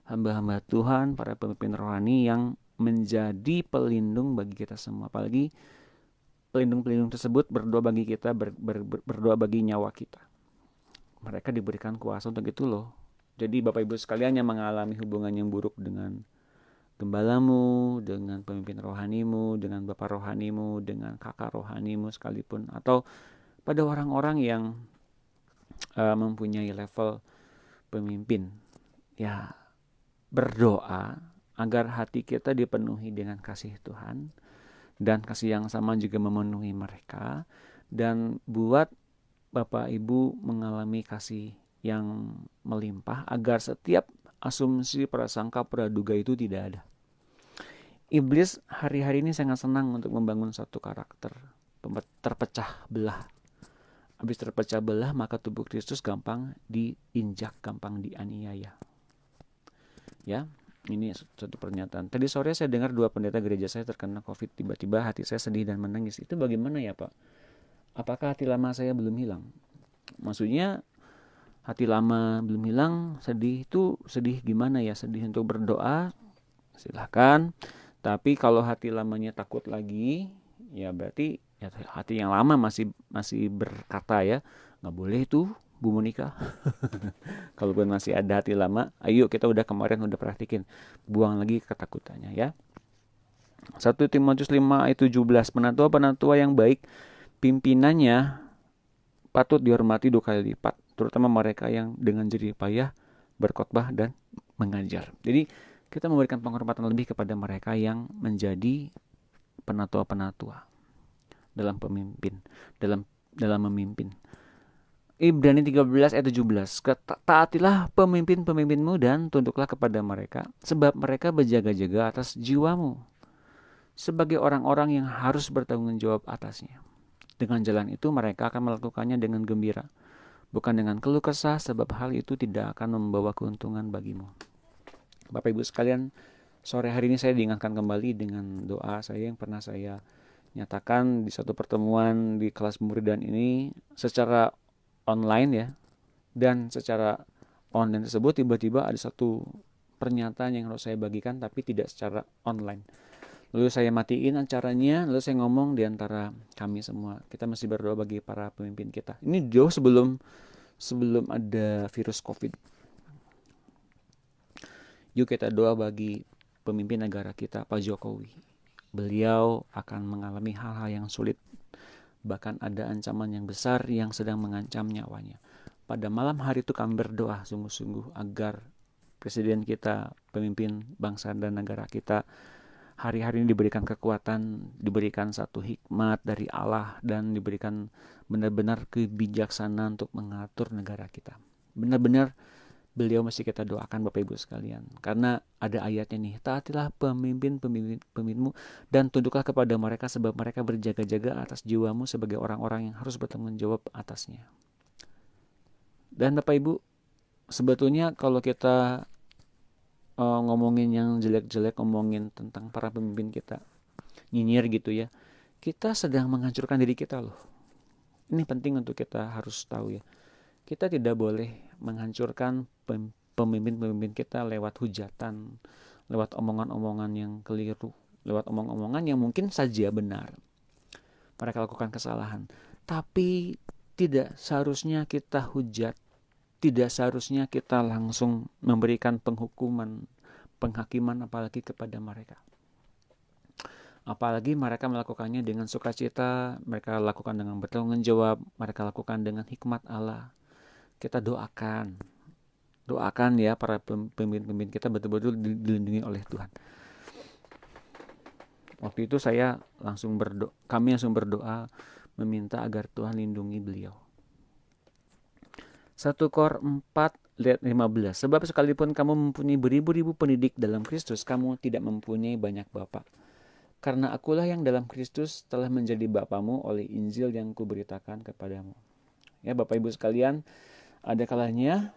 hamba-hamba Tuhan, para pemimpin rohani yang menjadi pelindung bagi kita semua. Apalagi pelindung-pelindung tersebut berdoa bagi kita, berdoa bagi nyawa kita. Mereka diberikan kuasa untuk itu loh. Jadi Bapak Ibu sekalian yang mengalami hubungan yang buruk dengan gembalamu, dengan pemimpin rohanimu, dengan bapak rohanimu, dengan kakak rohanimu sekalipun, atau pada orang-orang yang mempunyai level pemimpin, ya berdoa agar hati kita dipenuhi dengan kasih Tuhan, dan kasih yang sama juga memenuhi mereka, dan buat Bapak Ibu mengalami kasih yang melimpah agar setiap asumsi, prasangka, praduga itu tidak ada. Iblis hari-hari ini sangat senang untuk membangun satu karakter terpecah belah. Habis terpecah belah, maka tubuh Kristus gampang diinjak, gampang dianiaya. Ya, ini satu pernyataan. Tadi sore saya dengar 2 pendeta gereja saya terkena COVID. Tiba-tiba hati saya sedih dan menangis. Itu bagaimana ya Pak? Apakah hati lama saya belum hilang? Maksudnya hati lama belum hilang, sedih itu sedih gimana ya? Sedih untuk berdoa, silahkan. Tapi kalau hati lamanya takut lagi, ya berarti ya hati yang lama masih berkata ya, nggak boleh itu Bu Monika. Kalaupun masih ada hati lama, ayo kita kemarin udah praktikin, buang lagi ketakutannya ya. 1 Timotius 5 ayat 17, penatua-penatua yang baik pimpinannya patut dihormati 2 kali lipat, terutama mereka yang dengan jerih payah berkhotbah dan mengajar. Jadi kita memberikan penghormatan lebih kepada mereka yang menjadi penatua-penatua dalam pemimpin, dalam memimpin. Ibrani 13 ayat 17, taatilah pemimpin-pemimpinmu dan tunduklah kepada mereka, sebab mereka berjaga-jaga atas jiwamu, sebagai orang-orang yang harus bertanggung jawab atasnya. Dengan jalan itu mereka akan melakukannya dengan gembira, bukan dengan keluh kesah, sebab hal itu tidak akan membawa keuntungan bagimu. Bapak Ibu sekalian, sore hari ini saya diingatkan kembali dengan doa saya yang pernah saya nyatakan di satu pertemuan di kelas pemberian ini secara online ya. Dan secara online tersebut tiba-tiba ada satu pernyataan yang harus saya bagikan tapi tidak secara online. Lalu saya matiin acaranya, lalu saya ngomong di antara kami semua, kita mesti berdoa bagi para pemimpin kita. Ini jauh sebelum ada virus COVID. Yuk kita doa bagi pemimpin negara kita, Pak Jokowi. Beliau akan mengalami hal-hal yang sulit. Bahkan ada ancaman yang besar yang sedang mengancam nyawanya. Pada malam hari itu kami berdoa sungguh-sungguh agar presiden kita, pemimpin bangsa dan negara kita, hari-hari ini diberikan kekuatan, diberikan satu hikmat dari Allah, dan diberikan benar-benar kebijaksanaan untuk mengatur negara kita. Benar-benar beliau mesti kita doakan Bapak Ibu sekalian. Karena ada ayatnya nih, taatilah pemimpinmu dan tunduklah kepada mereka, sebab mereka berjaga-jaga atas jiwamu sebagai orang-orang yang harus bertanggung jawab atasnya. Dan Bapak Ibu, sebetulnya kalau kita ngomongin yang jelek-jelek, ngomongin tentang para pemimpin kita, nyinyir gitu ya, kita sedang menghancurkan diri kita loh. Ini penting untuk kita harus tahu ya. Kita tidak boleh menghancurkan pemimpin-pemimpin kita lewat hujatan, lewat omongan-omongan yang keliru, lewat omong-omongan yang mungkin saja benar. Mereka lakukan kesalahan, tapi tidak seharusnya kita hujat, tidak seharusnya kita langsung memberikan penghakiman apalagi kepada mereka. Apalagi mereka melakukannya dengan sukacita, mereka lakukan dengan bertanggung jawab, mereka lakukan dengan hikmat Allah. Kita doakan ya para pemimpin kita betul-betul dilindungi oleh Tuhan. Waktu itu kami langsung berdoa meminta agar Tuhan lindungi beliau. 1 Kor 4 ayat 15, sebab sekalipun kamu mempunyai beribu-ribu pendidik dalam Kristus, kamu tidak mempunyai banyak bapa. Karena akulah yang dalam Kristus telah menjadi bapamu oleh Injil yang kuberitakan kepadamu. Ya Bapak Ibu sekalian, ada kalanya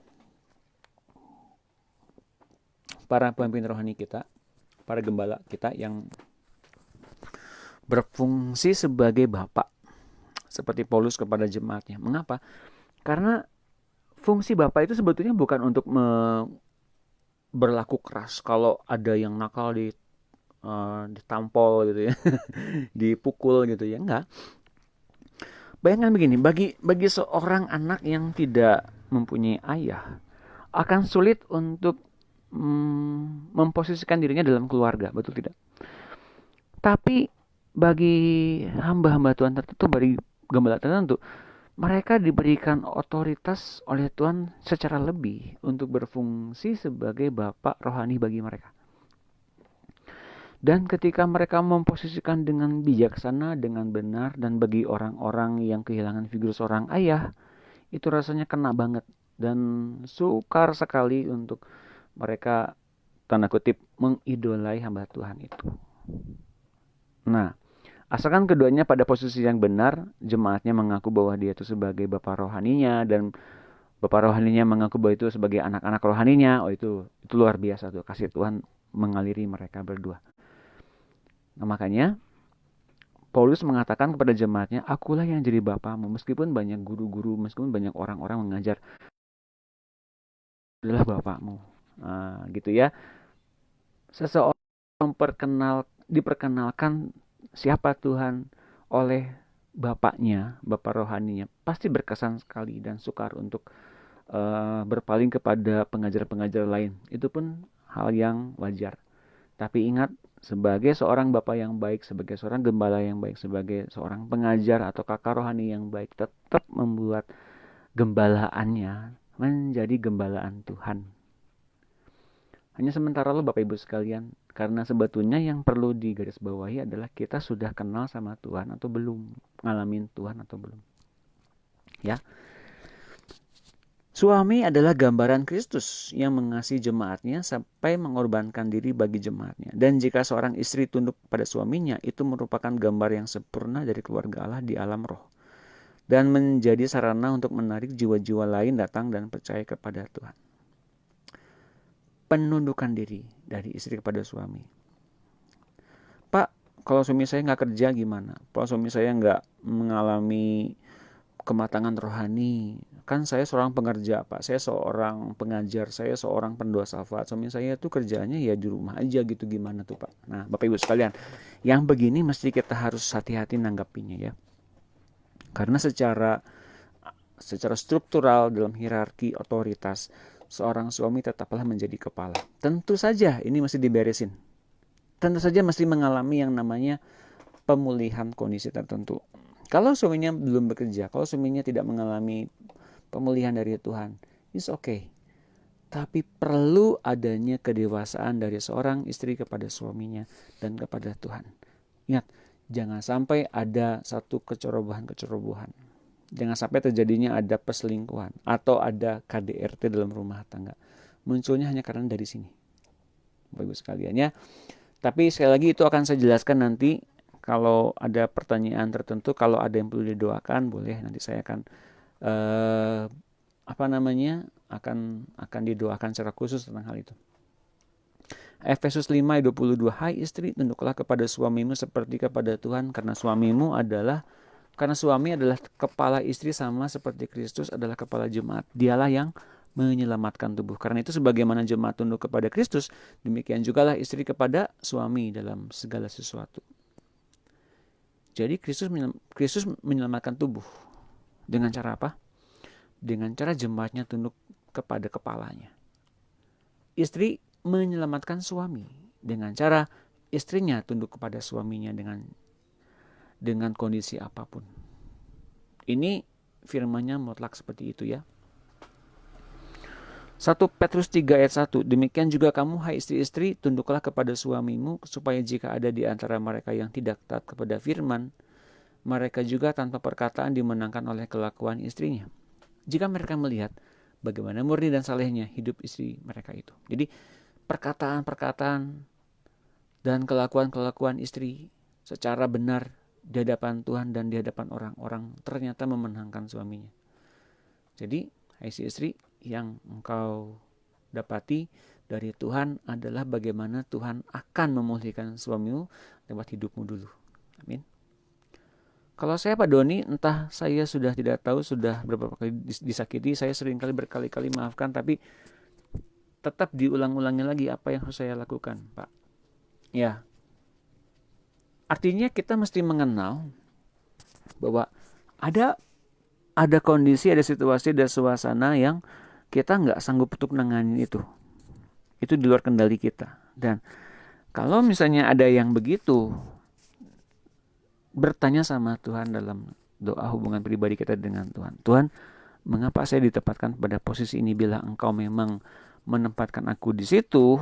para pemimpin rohani kita, para gembala kita yang berfungsi sebagai bapak, seperti Paulus kepada jemaatnya. Mengapa? Karena fungsi bapak itu sebetulnya bukan untuk berlaku keras. Kalau ada yang nakal ditampol gitu ya, dipukul gitu ya, enggak. Bayangkan begini, bagi seorang anak yang tidak mempunyai ayah, akan sulit untuk memposisikan dirinya dalam keluarga, betul tidak? Tapi bagi hamba-hamba Tuhan tertentu, bagi gembala tertentu, mereka diberikan otoritas oleh Tuhan secara lebih untuk berfungsi sebagai bapak rohani bagi mereka. Dan ketika mereka memposisikan dengan bijaksana, dengan benar, dan bagi orang-orang yang kehilangan figur seorang ayah, itu rasanya kena banget. Dan sukar sekali untuk mereka, tanda kutip, mengidolai hamba Tuhan itu. Nah, asalkan keduanya pada posisi yang benar, jemaatnya mengaku bahwa dia itu sebagai bapak rohaninya, dan bapak rohaninya mengaku bahwa itu sebagai anak-anak rohaninya. Oh, itu luar biasa tuh, kasih Tuhan mengaliri mereka berdua. Nah, makanya Paulus mengatakan kepada jemaatnya, akulah yang jadi bapamu. Meskipun banyak guru-guru, meskipun banyak orang-orang mengajar, adalah bapakmu. Nah, gitu ya. Seseorang diperkenalkan siapa Tuhan oleh bapaknya, bapak rohaninya, pasti berkesan sekali dan sukar untuk berpaling kepada pengajar-pengajar lain. Itu pun hal yang wajar. Tapi ingat, sebagai seorang bapak yang baik, sebagai seorang gembala yang baik, sebagai seorang pengajar atau kakak rohani yang baik, tetap membuat gembalaannya menjadi gembalaan Tuhan. Hanya sementara lo Bapak Ibu sekalian, karena sebetulnya yang perlu digarisbawahi adalah kita sudah kenal sama Tuhan atau belum, ngalamin Tuhan atau belum. Ya. Suami adalah gambaran Kristus yang mengasihi jemaatnya sampai mengorbankan diri bagi jemaatnya. Dan jika seorang istri tunduk pada suaminya, itu merupakan gambar yang sempurna dari keluarga Allah di alam roh. Dan menjadi sarana untuk menarik jiwa-jiwa lain datang dan percaya kepada Tuhan. Penundukan diri dari istri kepada suami. Pak, kalau suami saya nggak kerja gimana? Kalau suami saya nggak mengalami kematangan rohani, kan saya seorang pengerja Pak, saya seorang pengajar, saya seorang pendoa syafaat, suami saya tuh kerjanya ya di rumah aja gitu, gimana tuh Pak? Nah Bapak Ibu sekalian, yang begini mesti kita harus hati-hati nanggapinya ya, karena secara struktural dalam hierarki otoritas, seorang suami tetaplah menjadi kepala. Tentu saja ini mesti diberesin, tentu saja mesti mengalami yang namanya pemulihan kondisi tertentu. Kalau suaminya belum bekerja, kalau suaminya tidak mengalami pemulihan dari Tuhan, it's okay. Tapi perlu adanya kedewasaan dari seorang istri kepada suaminya dan kepada Tuhan. Ingat, jangan sampai ada satu kecerobohan. Jangan sampai terjadinya ada perselingkuhan atau ada KDRT dalam rumah tangga. Munculnya hanya karena dari sini. Bapak Ibu sekalian ya. Tapi sekali lagi itu akan saya jelaskan nanti. Kalau ada pertanyaan tertentu, kalau ada yang perlu didoakan, boleh nanti saya akan akan didoakan secara khusus tentang hal itu. Efesus 5:22, hai istri, tunduklah kepada suamimu seperti kepada Tuhan, karena suami adalah kepala istri sama seperti Kristus adalah kepala jemaat. Dialah yang menyelamatkan tubuh. Karena itu sebagaimana jemaat tunduk kepada Kristus, demikian jugalah istri kepada suami dalam segala sesuatu. Jadi Kristus menyelamatkan tubuh. Dengan cara apa? Dengan cara jemaatnya tunduk kepada kepalanya. Istri menyelamatkan suami dengan cara istrinya tunduk kepada suaminya dengan kondisi apapun. Ini firman-Nya mutlak seperti itu ya. 1 Petrus 3 ayat 1, demikian juga kamu hai istri-istri, tunduklah kepada suamimu, supaya jika ada di antara mereka yang tidak taat kepada firman, mereka juga tanpa perkataan dimenangkan oleh kelakuan istrinya. Jika mereka melihat bagaimana murni dan salehnya hidup istri mereka itu. Jadi perkataan-perkataan dan kelakuan-kelakuan istri secara benar di hadapan Tuhan dan di hadapan orang-orang ternyata memenangkan suaminya. Jadi, hai si istri, yang engkau dapati dari Tuhan adalah bagaimana Tuhan akan memulihkan suamimu lewat hidupmu dulu. Amin. Kalau saya Pak Doni, entah saya sudah tidak tahu sudah berapa kali disakiti, saya seringkali berkali-kali maafkan, tapi tetap diulang-ulangi lagi apa yang harus saya lakukan, Pak. Ya, artinya kita mesti mengenal bahwa ada kondisi, ada situasi, ada suasana yang kita nggak sanggup untuk nanganin itu. Itu di luar kendali kita. Dan kalau misalnya ada yang begitu, bertanya sama Tuhan dalam doa hubungan pribadi kita dengan Tuhan. Tuhan, mengapa saya ditempatkan pada posisi ini? Bila engkau memang menempatkan aku di situ,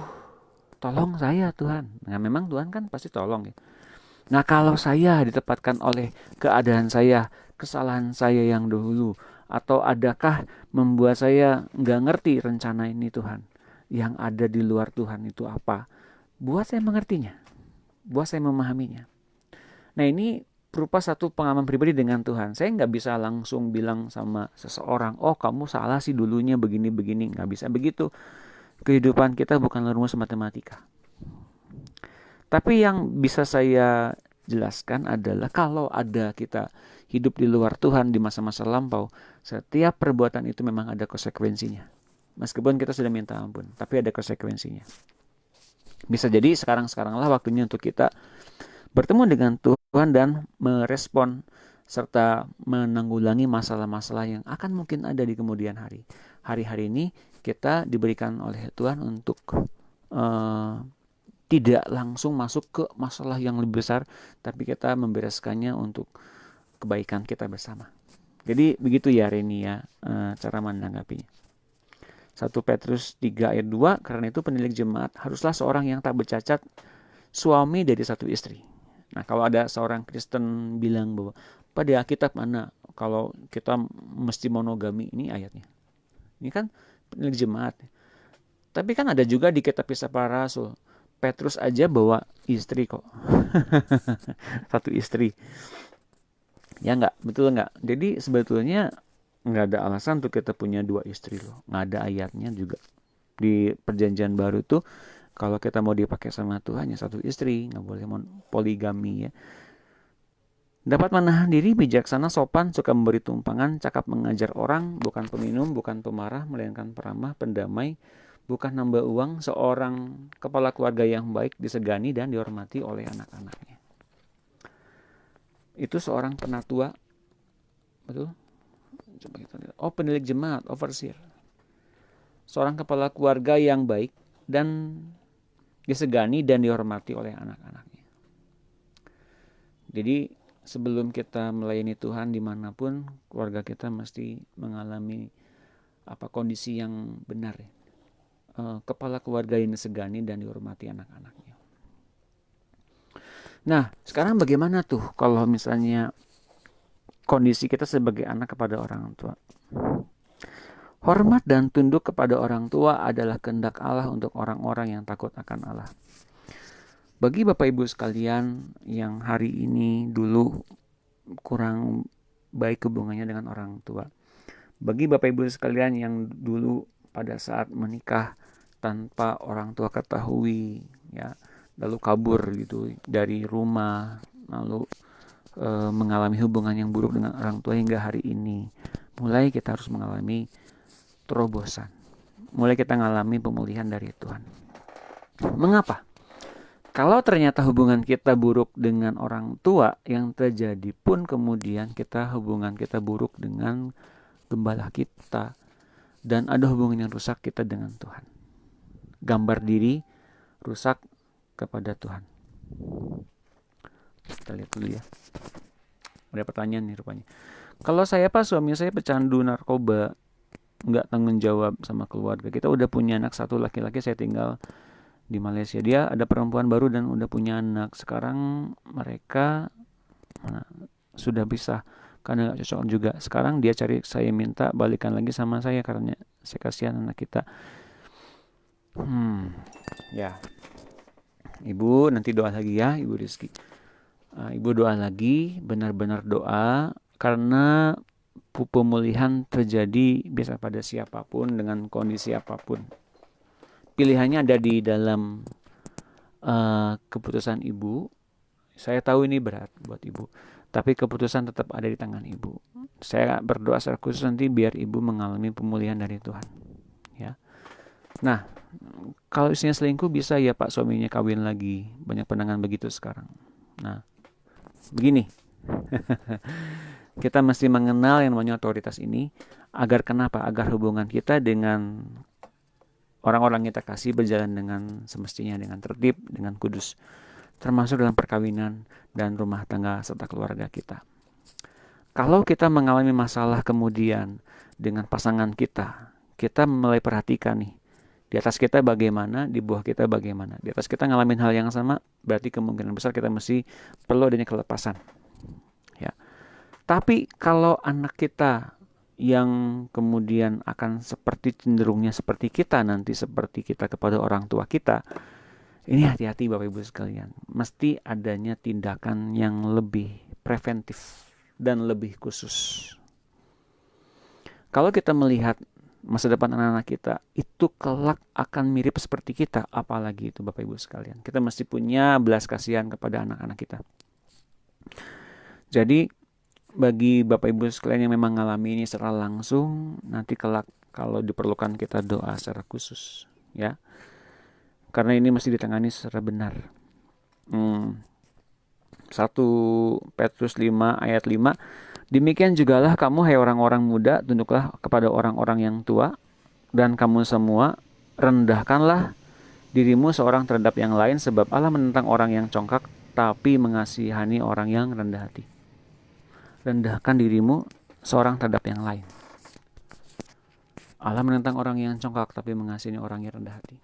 tolong saya Tuhan. Nah memang Tuhan kan pasti tolong ya. Nah kalau saya ditempatkan oleh keadaan saya, kesalahan saya yang dahulu, atau adakah membuat saya nggak ngerti rencana ini Tuhan, yang ada di luar Tuhan itu apa? Buat saya mengertinya, buat saya memahaminya. Nah ini berupa satu pengalaman pribadi dengan Tuhan. Saya nggak bisa langsung bilang sama seseorang, oh kamu salah sih dulunya begini-begini. Nggak bisa begitu. Kehidupan kita bukanlah rumus matematika. Tapi yang bisa saya jelaskan adalah kalau ada kita hidup di luar Tuhan di masa-masa lampau, setiap perbuatan itu memang ada konsekuensinya. Meskipun kita sudah minta ampun, tapi ada konsekuensinya. Bisa jadi sekarang-sekaranglah waktunya untuk kita bertemu dengan Tuhan dan merespon serta menanggulangi masalah-masalah yang akan mungkin ada di kemudian hari. Hari-hari ini kita diberikan oleh Tuhan untuk tidak langsung masuk ke masalah yang lebih besar, tapi kita membereskannya untuk kebaikan kita bersama. Jadi begitu ya Reni ya, cara menanggapinya. 1 Petrus 3 ayat 2, karena itu penilik jemaat haruslah seorang yang tak bercacat, suami dari satu istri. Nah kalau ada seorang Kristen bilang bahwa pada Alkitab mana kalau kita mesti monogami, ini ayatnya. Ini kan penilik jemaat. Tapi kan ada juga di kitab Kisah Para Rasul, Petrus aja bawa istri kok. Satu istri. Ya enggak, betul enggak? Jadi sebetulnya enggak ada alasan untuk kita punya 2 istri loh. Enggak ada ayatnya juga. Di perjanjian baru tuh kalau kita mau dipakai sama Tuhan ya 1 istri, nggak boleh poligami ya. Dapat menahan diri, bijaksana, sopan, suka memberi tumpangan, cakap mengajar orang, bukan peminum, bukan pemarah, melainkan peramah, pendamai, bukan nambah uang, seorang kepala keluarga yang baik, disegani dan dihormati oleh anak-anaknya. Itu seorang penatua, betul? Coba kita lihat. Oh, penilik jemaat, overseer. Seorang kepala keluarga yang baik dan disegani dan dihormati oleh anak-anaknya. Jadi sebelum kita melayani Tuhan dimanapun, keluarga kita mesti mengalami kondisi yang benar ya. Kepala keluarga yang disegani dan dihormati anak-anaknya. Nah sekarang bagaimana tuh kalau misalnya kondisi kita sebagai anak kepada orang tua? Hormat dan tunduk kepada orang tua adalah kehendak Allah untuk orang-orang yang takut akan Allah. Bagi Bapak Ibu sekalian yang hari ini dulu kurang baik hubungannya dengan orang tua. Bagi Bapak Ibu sekalian yang dulu pada saat menikah tanpa orang tua ketahui, ya, lalu kabur gitu dari rumah, lalu mengalami hubungan yang buruk dengan orang tua hingga hari ini. Mulai kita harus mengalami terobosan. Mulai kita mengalami pemulihan dari Tuhan. Mengapa? Kalau ternyata hubungan kita buruk dengan orang tua, yang terjadi pun kemudian hubungan kita buruk dengan gembala kita, dan ada hubungan yang rusak kita dengan Tuhan. Gambar diri rusak kepada Tuhan. Kita lihat dulu ya. Ada pertanyaan nih rupanya. Kalau saya suami saya pecandu narkoba, nggak tanggung jawab sama keluarga. Kita udah punya anak 1 laki-laki, saya tinggal di Malaysia. Dia ada perempuan baru dan udah punya anak. Sekarang mereka sudah bisa karena gak cocok juga. Sekarang dia cari saya, minta balikan lagi sama saya karena saya kasihan anak kita. Ya, Ibu nanti doa lagi ya, Ibu Rizky. Ibu doa lagi, benar-benar doa, karena pemulihan terjadi bisa pada siapapun dengan kondisi apapun. Pilihannya ada di dalam keputusan ibu. Saya tahu ini berat buat ibu, tapi keputusan tetap ada di tangan ibu. Saya berdoa secara khusus nanti biar ibu mengalami pemulihan dari Tuhan. Ya. Nah, kalau istrinya selingkuh bisa ya Pak suaminya kawin lagi. Banyak pandangan begitu sekarang. Nah, begini. Kita mesti mengenal yang namanya otoritas ini agar kenapa? Agar hubungan kita dengan orang-orang kita kasih berjalan dengan semestinya, dengan tertib, dengan kudus. Termasuk dalam perkawinan dan rumah tangga serta keluarga kita. Kalau kita mengalami masalah kemudian dengan pasangan kita, kita mulai perhatikan nih, di atas kita bagaimana, di bawah kita bagaimana. Di atas kita ngalamin hal yang sama, berarti kemungkinan besar kita mesti perlu adanya kelepasan. Ya. Tapi kalau anak kita yang kemudian akan seperti cenderungnya seperti kita nanti, seperti kita kepada orang tua kita, ini hati-hati Bapak Ibu sekalian. Mesti adanya tindakan yang lebih preventif dan lebih khusus. Kalau kita melihat masa depan anak-anak kita itu kelak akan mirip seperti kita, apalagi itu Bapak Ibu sekalian. Kita mesti punya belas kasihan kepada anak-anak kita. Jadi bagi Bapak Ibu sekalian yang memang mengalami ini secara langsung, nanti kelak kalau diperlukan kita doa secara khusus, ya. Karena ini mesti ditangani secara benar. 1 Petrus 5 ayat 5, demikian jugalah kamu hai orang-orang muda, tunduklah kepada orang-orang yang tua, dan kamu semua rendahkanlah dirimu seorang terhadap yang lain, sebab Allah menentang orang yang congkak, tapi mengasihani orang yang rendah hati. Rendahkan dirimu seorang terhadap yang lain. Allah menentang orang yang congkak, tapi mengasihi orang yang rendah hati.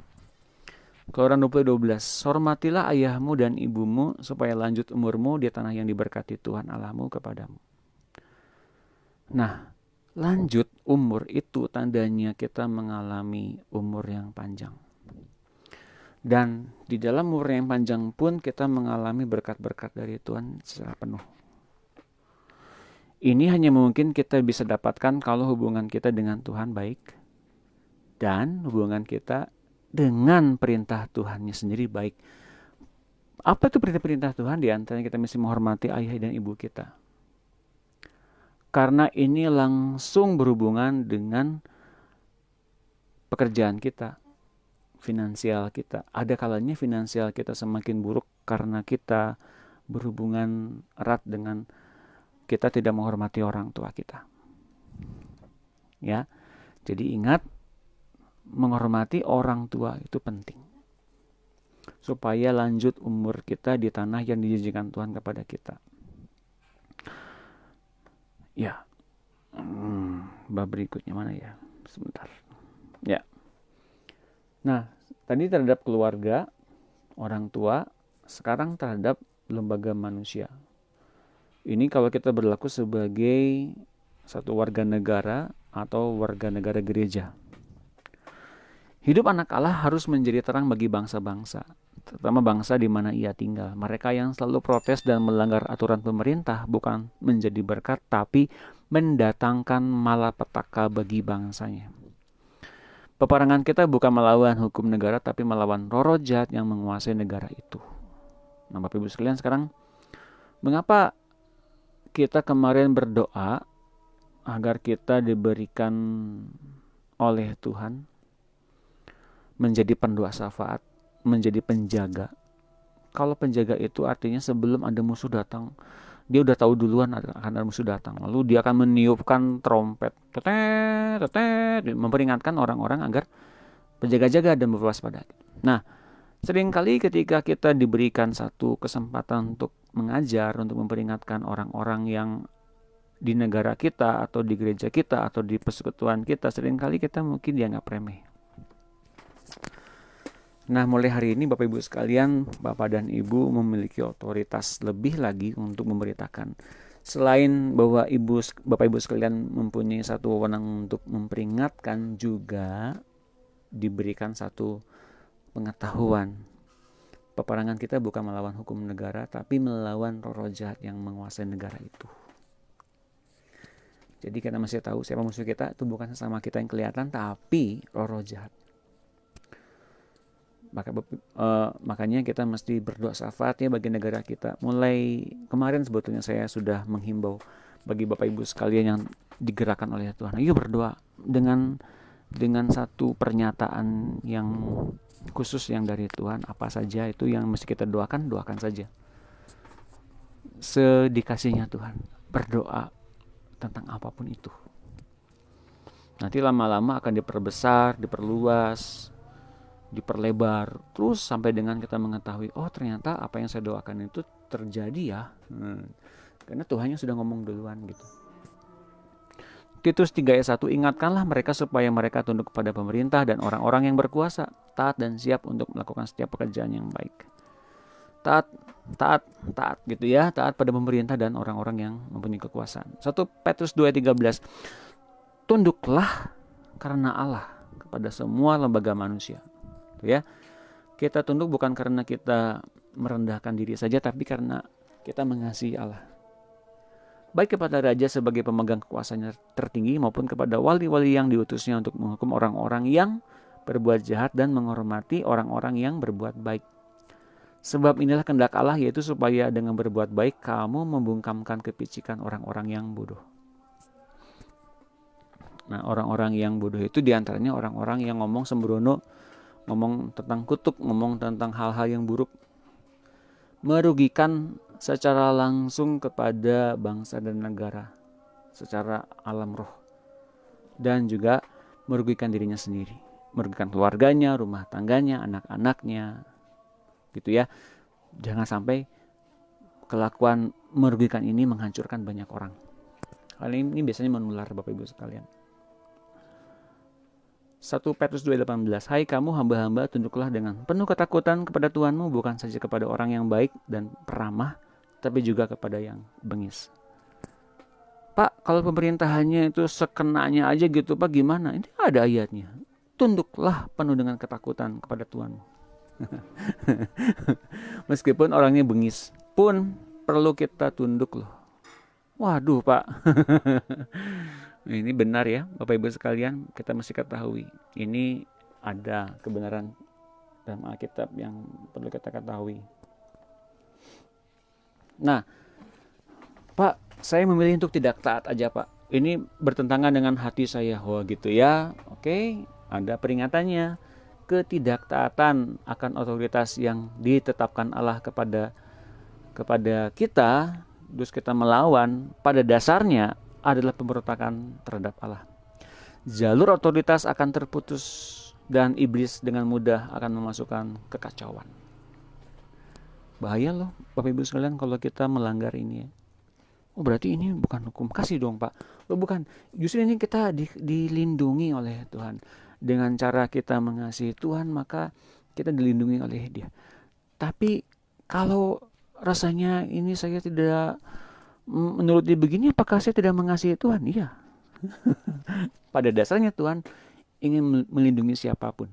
Keluaran 20:12, hormatilah ayahmu dan ibumu, supaya lanjut umurmu di tanah yang diberkati Tuhan Allahmu kepadamu. Nah, lanjut umur itu tandanya kita mengalami umur yang panjang. Dan di dalam umur yang panjang pun kita mengalami berkat-berkat dari Tuhan secara penuh. Ini hanya mungkin kita bisa dapatkan kalau hubungan kita dengan Tuhan baik dan hubungan kita dengan perintah Tuhannya sendiri baik. Apa itu perintah-perintah Tuhan? Di antaranya kita mesti menghormati ayah dan ibu kita. Karena ini langsung berhubungan dengan pekerjaan kita, finansial kita. Ada kalanya finansial kita semakin buruk karena kita berhubungan erat dengan kita tidak menghormati orang tua kita. Ya. Jadi ingat, menghormati orang tua itu penting. Supaya lanjut umur kita di tanah yang dijanjikan Tuhan kepada kita. Ya. Bab berikutnya mana ya? Sebentar. Ya. Nah, tadi terhadap keluarga, orang tua, sekarang terhadap lembaga manusia. Ini kalau kita berlaku sebagai satu warga negara atau warga negara gereja. Hidup anak Allah harus menjadi terang bagi bangsa-bangsa, terutama bangsa di mana ia tinggal. Mereka yang selalu protes dan melanggar aturan pemerintah bukan menjadi berkat, tapi mendatangkan malapetaka bagi bangsanya. Peperangan kita bukan melawan hukum negara, tapi melawan roh jahat yang menguasai negara itu. Nah, Bapak Ibu sekalian, sekarang mengapa kita kemarin berdoa agar kita diberikan oleh Tuhan menjadi pendoa syafaat, menjadi penjaga. Kalau penjaga itu artinya sebelum ada musuh datang, dia udah tahu duluan akan ada musuh datang. Lalu dia akan meniupkan trompet, tetet, tetet, memperingatkan orang-orang agar berjaga-jaga dan berwaspada. Nah, seringkali ketika kita diberikan satu kesempatan untuk mengajar, untuk memperingatkan orang-orang yang di negara kita atau di gereja kita atau di persekutuan kita, seringkali kita mungkin dianggap remeh. Nah, mulai hari ini Bapak Ibu sekalian, Bapak dan Ibu memiliki otoritas lebih lagi untuk memberitakan. Selain bahwa Bapak Ibu sekalian mempunyai satu wewenang untuk memperingatkan, juga diberikan satu pengetahuan. Peperangan kita bukan melawan hukum negara, tapi melawan roh jahat yang menguasai negara itu. Jadi kita masih tahu siapa musuh kita, itu bukan sesama kita yang kelihatan, tapi roh-roh jahat. Makanya kita mesti berdoa syafaat ya bagi negara kita. Mulai kemarin sebetulnya saya sudah menghimbau bagi Bapak Ibu sekalian yang digerakkan oleh Tuhan. Ayo berdoa dengan satu pernyataan yang khusus yang dari Tuhan. Apa saja itu yang mesti kita doakan saja. Sedikasihnya Tuhan. Berdoa tentang apapun itu. Nanti lama-lama akan diperbesar, diperluas, diperlebar, terus sampai dengan kita mengetahui, oh ternyata apa yang saya doakan itu terjadi ya. Karena Tuhannya sudah ngomong duluan gitu. Titus 3 ayat 1, ingatkanlah mereka supaya mereka tunduk kepada pemerintah dan orang-orang yang berkuasa, taat dan siap untuk melakukan setiap pekerjaan yang baik. Taat gitu ya, taat pada pemerintah dan orang-orang yang mempunyai kekuasaan. 1 Petrus 2 ayat 13, tunduklah karena Allah kepada semua lembaga manusia. Ya, kita tunduk bukan karena kita merendahkan diri saja, tapi karena kita mengasihi Allah. Baik kepada raja sebagai pemegang kekuasaannya tertinggi maupun kepada wali-wali yang diutusnya untuk menghukum orang-orang yang berbuat jahat dan menghormati orang-orang yang berbuat baik. Sebab inilah kehendak Allah, yaitu supaya dengan berbuat baik kamu membungkamkan kepicikan orang-orang yang bodoh. Nah, orang-orang yang bodoh itu diantaranya orang-orang yang ngomong sembrono, ngomong tentang kutuk, ngomong tentang hal-hal yang buruk, merugikan secara langsung kepada bangsa dan negara secara alam roh, dan juga merugikan dirinya sendiri, merugikan keluarganya, rumah tangganya, anak-anaknya gitu ya. Jangan sampai kelakuan merugikan ini menghancurkan banyak orang. Hal ini biasanya menular Bapak Ibu sekalian. 1 Petrus 2:18, hai kamu hamba-hamba, tunduklah dengan penuh ketakutan kepada Tuhanmu, bukan saja kepada orang yang baik dan peramah, tapi juga kepada yang bengis. Pak, kalau pemerintahannya itu sekenanya aja gitu Pak, gimana? Ini ada ayatnya. Tunduklah penuh dengan ketakutan kepada Tuhanmu. Meskipun orangnya bengis pun perlu kita tunduk loh. Waduh Pak. Ini benar ya Bapak Ibu sekalian, kita mesti ketahui ini ada kebenaran dalam Alkitab yang perlu kita ketahui. Nah Pak, saya memilih untuk tidak taat aja Pak, ini bertentangan dengan hati saya. Wah gitu ya. Oke, ada peringatannya. Ketidaktaatan akan otoritas yang ditetapkan Allah kepada kita, terus kita melawan, pada dasarnya adalah pemberontakan terhadap Allah. Jalur otoritas akan terputus dan iblis dengan mudah akan memasukkan kekacauan. Bahaya loh Bapak Ibu sekalian kalau kita melanggar ini ya. Oh berarti ini bukan hukum kasih dong Pak. Oh bukan, justru ini kita dilindungi oleh Tuhan. Dengan cara kita mengasihi Tuhan maka kita dilindungi oleh Dia. Tapi kalau rasanya ini saya tidak menurut dia begini, apakah saya tidak mengasihi Tuhan? Iya. Pada dasarnya Tuhan ingin melindungi siapapun.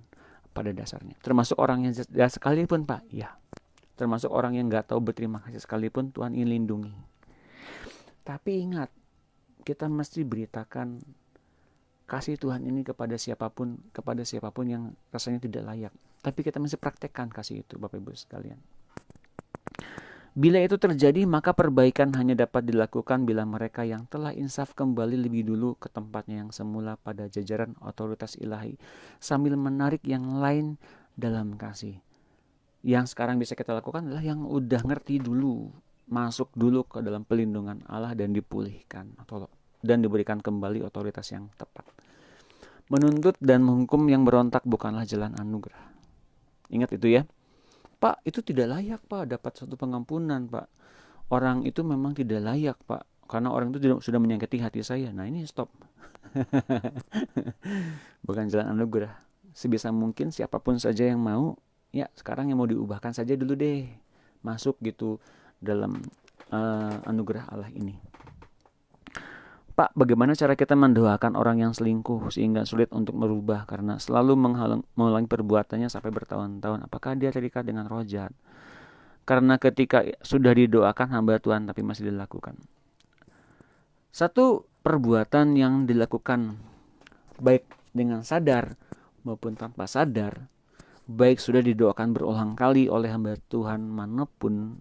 Pada dasarnya. Termasuk orang yang jahat sekalipun Pak. Iya. Termasuk orang yang gak tahu berterima kasih sekalipun Tuhan ingin lindungi. Tapi ingat, kita mesti beritakan kasih Tuhan ini kepada siapapun yang rasanya tidak layak. Tapi kita mesti praktekkan kasih itu Bapak Ibu sekalian. Bila itu terjadi, maka perbaikan hanya dapat dilakukan bila mereka yang telah insaf kembali lebih dulu ke tempatnya yang semula pada jajaran otoritas ilahi, sambil menarik yang lain dalam kasih. Yang sekarang bisa kita lakukan adalah yang udah ngerti dulu, masuk dulu ke dalam pelindungan Allah dan dipulihkan dan diberikan kembali otoritas yang tepat. Menuntut dan menghukum yang berontak bukanlah jalan anugerah. Ingat itu ya. Pak, itu tidak layak Pak, dapat satu pengampunan Pak. Orang itu memang tidak layak Pak, karena orang itu sudah menyakiti hati saya. Nah ini stop. Bukan jalan anugerah. Sebisa mungkin siapapun saja yang mau, ya sekarang yang mau diubahkan saja dulu deh. Masuk gitu dalam anugerah Allah ini. Pak, bagaimana cara kita mendoakan orang yang selingkuh sehingga sulit untuk merubah karena selalu mengulangi perbuatannya sampai bertahun-tahun? Apakah dia terikat dengan roh jahat? Karena ketika sudah didoakan hamba Tuhan tapi masih dilakukan. Satu, perbuatan yang dilakukan baik dengan sadar maupun tanpa sadar, baik sudah didoakan berulang kali oleh hamba Tuhan manapun,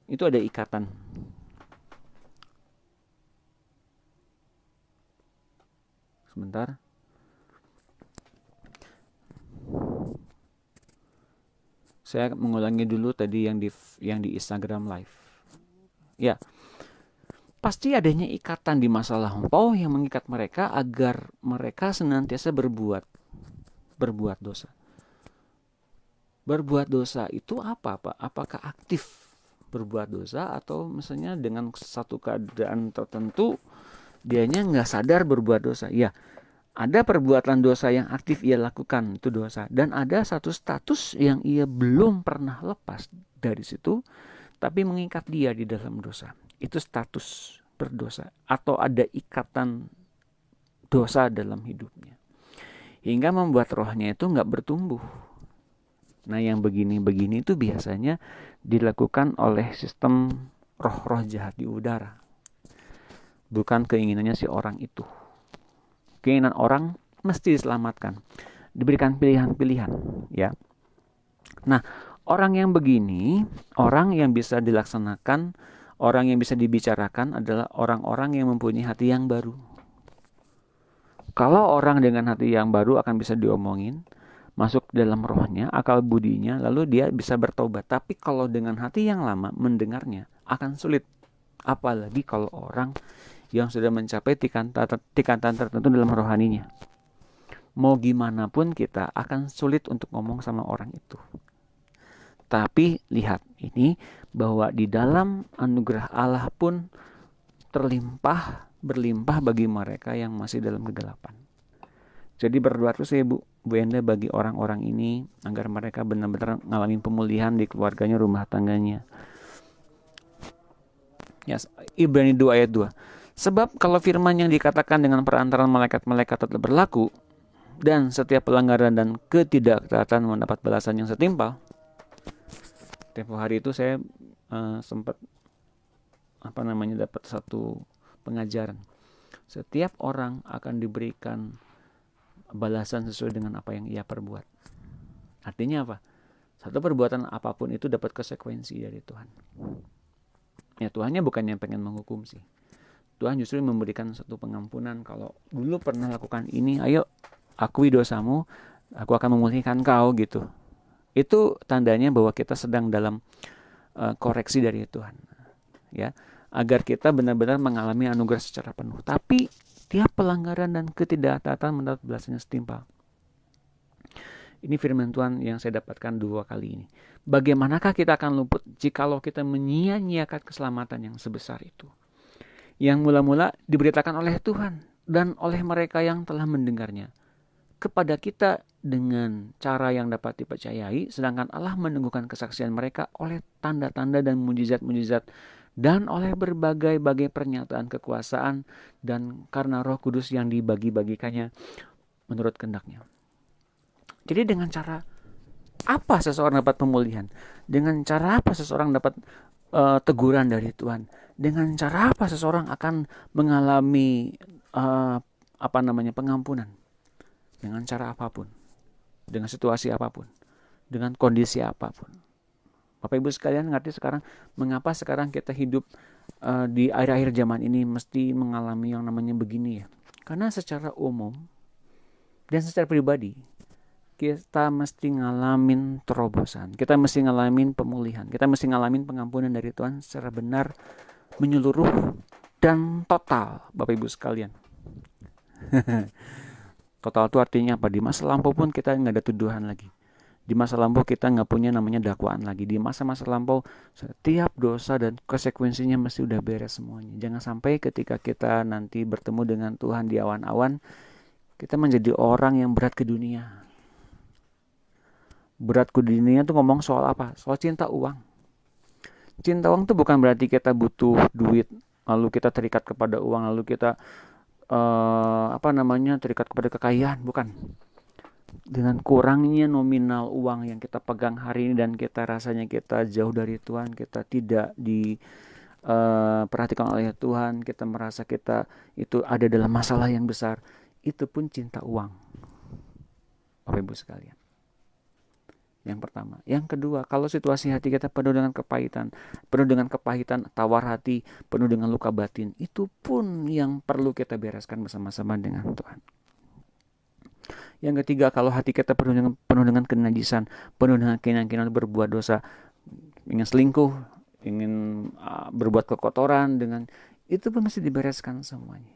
itu ada ikatan. Sebentar. Saya mengulangi dulu tadi yang di Instagram Live. Ya, pasti adanya ikatan di masa lampau yang mengikat mereka agar mereka senantiasa berbuat dosa. Berbuat dosa itu apa, Pak? Apakah aktif berbuat dosa atau misalnya dengan satu keadaan tertentu dianya nggak sadar berbuat dosa? Ya, ada perbuatan dosa yang aktif ia lakukan, itu dosa. Dan ada satu status yang ia belum pernah lepas dari situ, tapi mengikat dia di dalam dosa. Itu status berdosa atau ada ikatan dosa dalam hidupnya. Hingga membuat rohnya itu nggak bertumbuh. Nah, yang begini-begini itu biasanya dilakukan oleh sistem roh-roh jahat di udara. Bukan keinginannya si orang itu. Keinginan orang mesti diselamatkan. Diberikan pilihan-pilihan, ya. Nah, orang yang begini, orang yang bisa dilaksanakan, orang yang bisa dibicarakan adalah orang-orang yang mempunyai hati yang baru. Kalau orang dengan hati yang baru akan bisa diomongin, masuk dalam rohnya, akal budinya, lalu dia bisa bertobat. Tapi kalau dengan hati yang lama mendengarnya akan sulit. Apalagi kalau orang yang sudah mencapai tingkatan tertentu dalam rohaninya. Mau gimana pun kita akan sulit untuk ngomong sama orang itu. Tapi lihat ini, bahwa di dalam anugerah Allah pun berlimpah bagi mereka yang masih dalam kegelapan. Jadi berdoa terus ya Bu Enda bagi orang-orang ini agar mereka benar-benar ngalamin pemulihan di keluarganya, rumah tangganya. Ya, Ibrani 2 ayat 2. Sebab kalau firman yang dikatakan dengan perantaran malaikat-malaikat tetap berlaku, dan setiap pelanggaran dan ketidaktaatan mendapat balasan yang setimpal. Tempo hari itu saya sempat dapat satu pengajaran. Setiap orang akan diberikan balasan sesuai dengan apa yang ia perbuat. Artinya apa? Satu perbuatan apapun itu dapat konsekuensi dari Tuhan. Ya, Tuhannya bukan yang pengen menghukum sih. Tuhan justru memberikan satu pengampunan. Kalau dulu pernah lakukan ini, ayo akui dosamu, aku akan memulihkan kau gitu. Itu tandanya bahwa kita sedang dalam koreksi dari Tuhan. Ya, agar kita benar-benar mengalami anugerah secara penuh. Tapi tiap pelanggaran dan ketidaktaatan mendapat balasannya setimpal. Ini firman Tuhan yang saya dapatkan 2 kali ini. Bagaimanakah kita akan luput jikalau kita menyia-nyiakan keselamatan yang sebesar itu? Yang mula-mula diberitakan oleh Tuhan dan oleh mereka yang telah mendengarnya kepada kita dengan cara yang dapat dipercayai, sedangkan Allah meneguhkan kesaksian mereka oleh tanda-tanda dan mujizat-mujizat dan oleh berbagai-bagai pernyataan kekuasaan dan karena Roh Kudus yang dibagi-bagikannya menurut kehendaknya. Jadi dengan cara apa seseorang dapat pemulihan? Dengan cara apa seseorang dapat teguran dari Tuhan? Dengan cara apa seseorang akan mengalami pengampunan? Dengan cara apapun, dengan situasi apapun, dengan kondisi apapun. Bapak Ibu sekalian ngerti sekarang mengapa sekarang kita hidup di akhir-akhir zaman ini mesti mengalami yang namanya begini ya. Karena secara umum dan secara pribadi kita mesti ngalamin terobosan, kita mesti ngalamin pemulihan, kita mesti ngalamin pengampunan dari Tuhan secara benar, menyeluruh dan total, Bapak Ibu sekalian. Total itu artinya apa? Di masa lampau pun kita nggak ada tuduhan lagi. Di masa lampau kita nggak punya namanya dakwaan lagi. Di masa-masa lampau setiap dosa dan konsekuensinya mesti udah beres semuanya. Jangan sampai ketika kita nanti bertemu dengan Tuhan di awan-awan, kita menjadi orang yang berat ke dunia. Berat ke dunia tuh ngomong soal apa? Soal cinta uang. Cinta uang tuh bukan berarti kita butuh duit, lalu kita terikat kepada uang, lalu kita terikat kepada kekayaan, bukan. Dengan kurangnya nominal uang yang kita pegang hari ini dan kita rasanya kita jauh dari Tuhan, kita tidak perhatikan oleh Tuhan, kita merasa kita itu ada dalam masalah yang besar, itu pun cinta uang, Bapak Ibu sekalian. Yang pertama. Yang kedua, kalau situasi hati kita penuh dengan kepahitan, tawar hati, penuh dengan luka batin, itu pun yang perlu kita bereskan bersama-sama dengan Tuhan. Yang ketiga, kalau hati kita penuh dengan kenajisan, penuh dengan keinginan berbuat dosa, ingin selingkuh, ingin berbuat kekotoran, itu pun mesti dibereskan semuanya.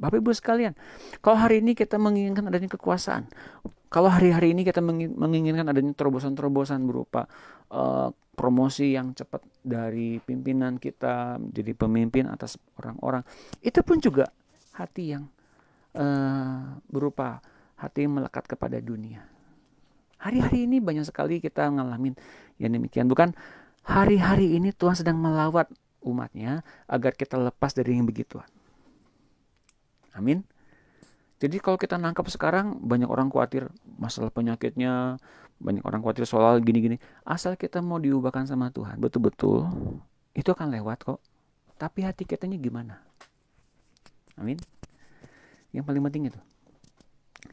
Bapak Ibu sekalian, kalau hari ini kita menginginkan adanya kekuasaan, kalau hari-hari ini kita menginginkan adanya terobosan-terobosan berupa promosi yang cepat dari pimpinan kita, jadi pemimpin atas orang-orang, itu pun juga hati yang berupa hati yang melekat kepada dunia. Hari-hari ini banyak sekali kita ngalamin yang demikian. Bukan hari-hari ini Tuhan sedang melawat umatnya agar kita lepas dari yang begituan. Amin. Jadi kalau kita nangkap sekarang, banyak orang khawatir masalah penyakitnya, banyak orang khawatir soal gini-gini. Asal kita mau diubahkan sama Tuhan, betul-betul, itu akan lewat kok. Tapi hati kitanya gimana? Amin. Yang paling penting itu.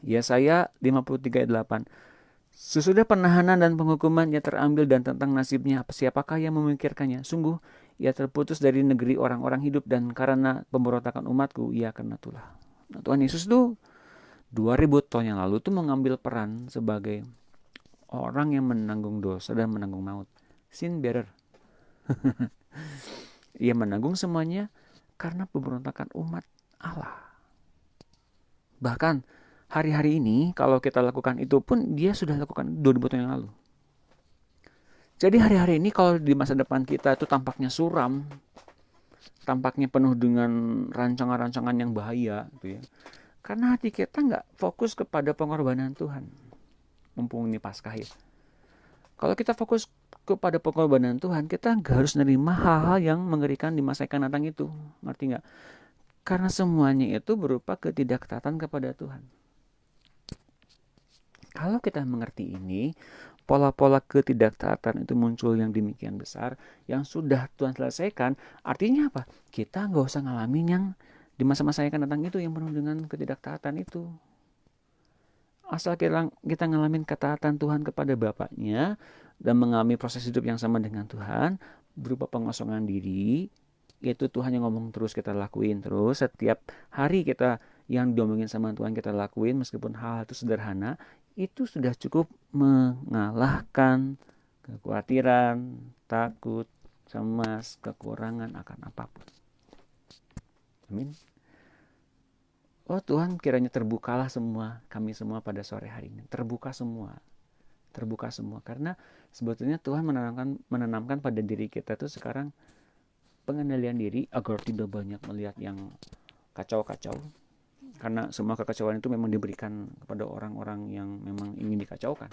Yesaya 53 ayat 8. Sesudah penahanan dan penghukuman ia terambil dan tentang nasibnya, siapakah yang memikirkannya? Sungguh, ia terputus dari negeri orang-orang hidup dan karena pemberontakan umatku, ia kena tulah. Nah, Tuhan Yesus tuh 2000 tahun yang lalu tuh mengambil peran sebagai orang yang menanggung dosa dan menanggung maut. Sin bearer. Ia menanggung semuanya karena pemberontakan umat Allah. Bahkan hari-hari ini kalau kita lakukan itu pun dia sudah lakukan 2000 tahun yang lalu. Jadi hari-hari ini kalau di masa depan kita itu tampaknya suram, tampaknya penuh dengan rancangan-rancangan yang bahaya gitu ya. Karena hati kita nggak fokus kepada pengorbanan Tuhan. Mumpung ini Paskah ya. Kalau kita fokus kepada pengorbanan Tuhan, kita nggak harus nerima hal-hal yang mengerikan di masa yang akan datang itu. Ngerti nggak? Karena semuanya itu berupa ketidaktaatan kepada Tuhan. Kalau kita mengerti ini, pola-pola ketidaktaatan itu muncul yang demikian besar, yang sudah Tuhan selesaikan, artinya apa? Kita nggak usah ngalamin yang di masa-masa yang akan datang itu yang penuh dengan ketidaktaatan itu. Asal kita ngalamin ketaatan Tuhan kepada Bapaknya dan mengalami proses hidup yang sama dengan Tuhan, berupa pengosongan diri, yaitu Tuhan yang ngomong terus kita lakuin terus. Setiap hari kita yang diomongin sama Tuhan kita lakuin, meskipun hal itu sederhana, itu sudah cukup mengalahkan kekhawatiran, takut, cemas, kekurangan akan apapun. Amin. Oh Tuhan, kiranya terbukalah semua kami semua pada sore hari ini. Terbuka semua. Karena sebetulnya Tuhan menanamkan pada diri kita tuh sekarang pengendalian diri agar tidak banyak melihat yang kacau-kacau. Karena semua kekacauan itu memang diberikan kepada orang-orang yang memang ingin dikacaukan.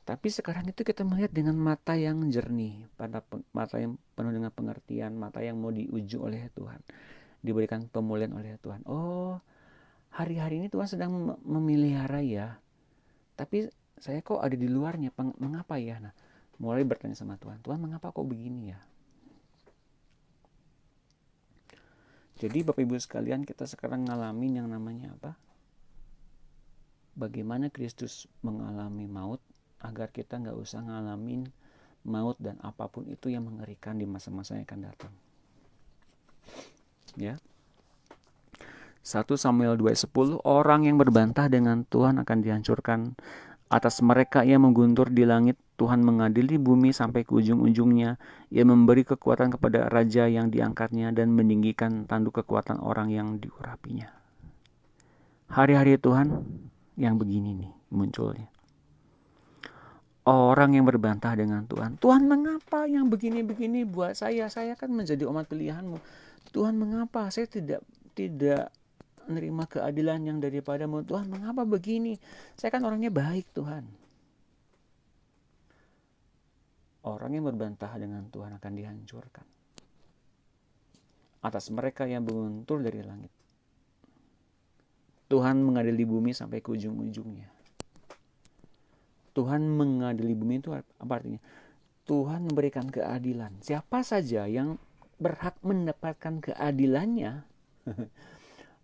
Tapi sekarang itu kita melihat dengan mata yang jernih, pada mata yang penuh dengan pengertian, mata yang mau diuji oleh Tuhan, diberikan pemulihan oleh Tuhan. Oh, hari-hari ini Tuhan sedang memelihara ya, tapi saya kok ada di luarnya, mengapa ya? Nah, mulai bertanya sama Tuhan, Tuhan mengapa kok begini ya? Jadi Bapak Ibu sekalian, kita sekarang ngalamin yang namanya apa? Bagaimana Kristus mengalami maut, agar kita gak usah ngalamin maut dan apapun itu yang mengerikan di masa-masa yang akan datang. Ya. 1 Samuel 2:10, orang yang berbantah dengan Tuhan akan dihancurkan. Atas mereka ia mengguntur di langit, Tuhan mengadili bumi sampai ke ujung-ujungnya. Ia memberi kekuatan kepada raja yang diangkatnya dan meninggikan tanduk kekuatan orang yang diurapinya. Hari-hari Tuhan yang begini nih munculnya. Orang yang berbantah dengan Tuhan. Tuhan mengapa yang begini-begini buat saya? Saya kan menjadi umat pilihanmu. Tuhan mengapa saya tidak menerima keadilan yang daripadamu. Tuhan mengapa begini? Saya kan orangnya baik Tuhan. Orang yang berbantah dengan Tuhan akan dihancurkan. Atas mereka yang menguntur dari langit, Tuhan mengadili bumi sampai ke ujung-ujungnya. Tuhan mengadili bumi itu apa artinya? Tuhan memberikan keadilan. Siapa saja yang berhak mendapatkan keadilannya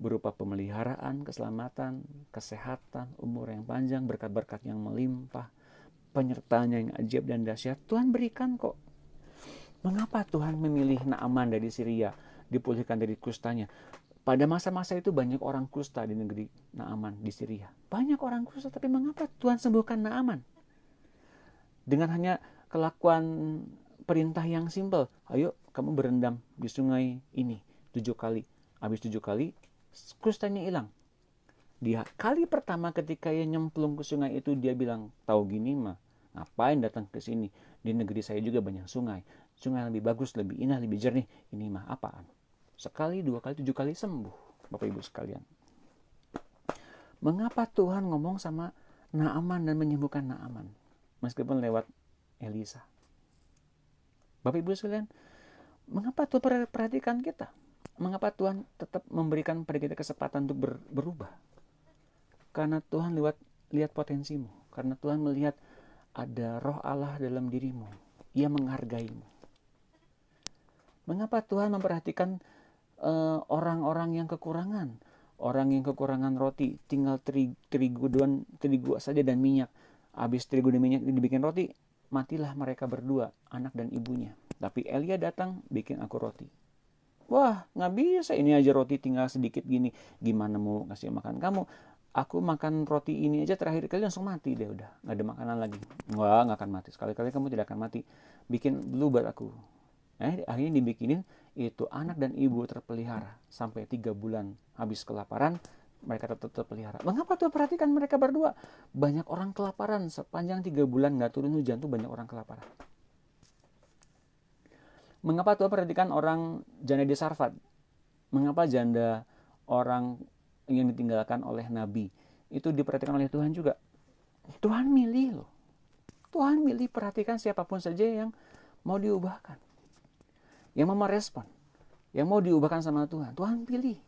berupa pemeliharaan, keselamatan, kesehatan, umur yang panjang, berkat-berkat yang melimpah, penyertaannya yang ajaib dan dahsyat, Tuhan berikan kok. Mengapa Tuhan memilih Naaman dari Syria, dipulihkan dari kustanya? Pada masa-masa itu banyak orang kusta di negeri Naaman di Syria. Banyak orang kusta, tapi mengapa Tuhan sembuhkan Naaman? Dengan hanya kelakuan perintah yang simpel. Ayo kamu berendam di sungai ini 7 kali. Habis 7 kali, kustanya hilang. Dia kali pertama ketika ia nyemplung ke sungai itu, dia bilang, tahu gini mah, ngapain datang ke sini? Di negeri saya juga banyak sungai. Sungai lebih bagus, lebih indah, lebih jernih. Ini mah apaan? Sekali, 2 kali, 7 kali sembuh. Bapak Ibu sekalian. Mengapa Tuhan ngomong sama Naaman dan menyembuhkan Naaman? Meskipun lewat Elisa. Bapak Ibu sekalian, mengapa Tuhan perhatikan kita? Mengapa Tuhan tetap memberikan pada kita kesempatan untuk berubah? Karena Tuhan lihat potensimu. Karena Tuhan melihat ada roh Allah dalam dirimu. Ia menghargaimu. Mengapa Tuhan memperhatikan orang-orang yang kekurangan? Orang yang kekurangan roti, tinggal terigu saja dan minyak. Habis terigu dan minyak dibikin roti, matilah mereka berdua, anak dan ibunya. Tapi Elia datang, bikin aku roti. Wah, nggak bisa, ini aja roti tinggal sedikit gini. Gimana mau ngasih makan kamu? Aku makan roti ini aja terakhir kali langsung mati deh udah. Nggak ada makanan lagi. Wah, nggak akan mati. Sekali-kali kamu tidak akan mati. Bikin dulu buat aku. Akhirnya dibikinin, itu anak dan ibu terpelihara. Sampai 3 bulan habis kelaparan, mereka tetap terpelihara. Mengapa Tuhan perhatikan mereka berdua? Banyak orang kelaparan. Sepanjang 3 bulan nggak turun hujan tuh banyak orang kelaparan. Mengapa Tuhan perhatikan orang janda di Sarfat? Mengapa janda orang yang ditinggalkan oleh Nabi itu diperhatikan oleh Tuhan juga? Tuhan milih loh. Tuhan milih, perhatikan siapapun saja yang mau diubahkan. Yang mau merespon. Yang mau diubahkan sama Tuhan. Tuhan pilih.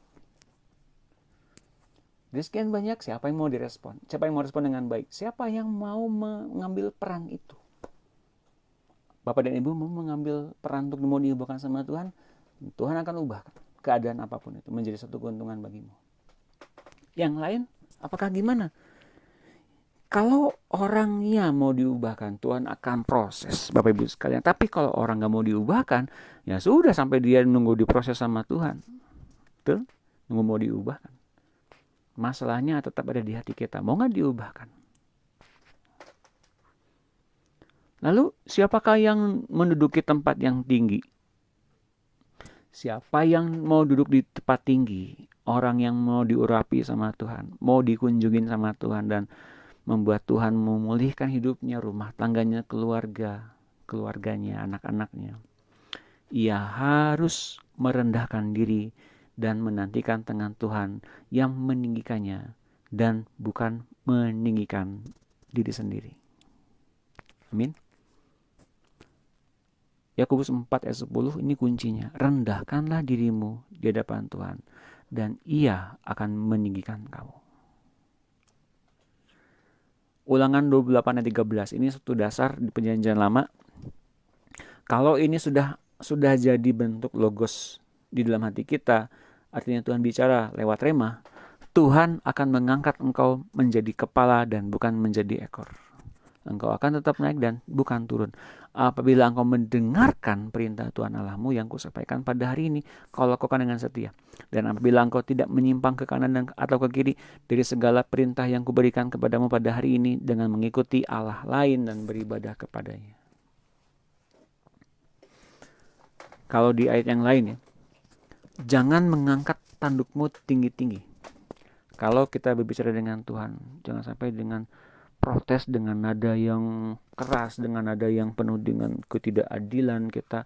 Dari sekian banyak, siapa yang mau direspon? Siapa yang mau respon dengan baik? Siapa yang mau mengambil peran itu? Bapak dan Ibu mau mengambil peran untuk mau diubahkan sama Tuhan, Tuhan akan ubahkan keadaan apapun itu menjadi satu keuntungan bagimu. Yang lain, apakah gimana? Kalau orangnya mau diubahkan, Tuhan akan proses, Bapak Ibu sekalian. Tapi kalau orang gak mau diubahkan, ya sudah sampai dia nunggu diproses sama Tuhan. Tuh, nunggu mau diubahkan. Masalahnya tetap ada di hati kita. Mau gak diubahkan? Lalu siapakah yang menduduki tempat yang tinggi? Siapa yang mau duduk di tempat tinggi? Orang yang mau diurapi sama Tuhan, mau dikunjungin sama Tuhan dan membuat Tuhan memulihkan hidupnya, rumah tangganya, keluarganya, anak-anaknya. Ia harus merendahkan diri dan menantikan tangan Tuhan yang meninggikannya dan bukan meninggikan diri sendiri. Amin. Yakobus 4 ayat 10 ini kuncinya. Rendahkanlah dirimu di hadapan Tuhan dan Ia akan meninggikan kamu. Ulangan 28 ayat 13 ini satu dasar di Perjanjian Lama. Kalau ini sudah jadi bentuk logos di dalam hati kita, artinya Tuhan bicara lewat rema, Tuhan akan mengangkat engkau menjadi kepala dan bukan menjadi ekor. Engkau akan tetap naik dan bukan turun. Apabila engkau mendengarkan perintah Tuhan Allahmu yang kusampaikan pada hari ini, kau lakukan dengan setia. Dan apabila engkau tidak menyimpang ke kanan atau ke kiri dari segala perintah yang kuberikan kepadamu pada hari ini dengan mengikuti Allah lain dan beribadah kepadanya. Kalau di ayat yang lain ya, jangan mengangkat tandukmu tinggi-tinggi. Kalau kita berbicara dengan Tuhan, jangan sampai dengan protes dengan nada yang keras, dengan nada yang penuh dengan ketidakadilan, kita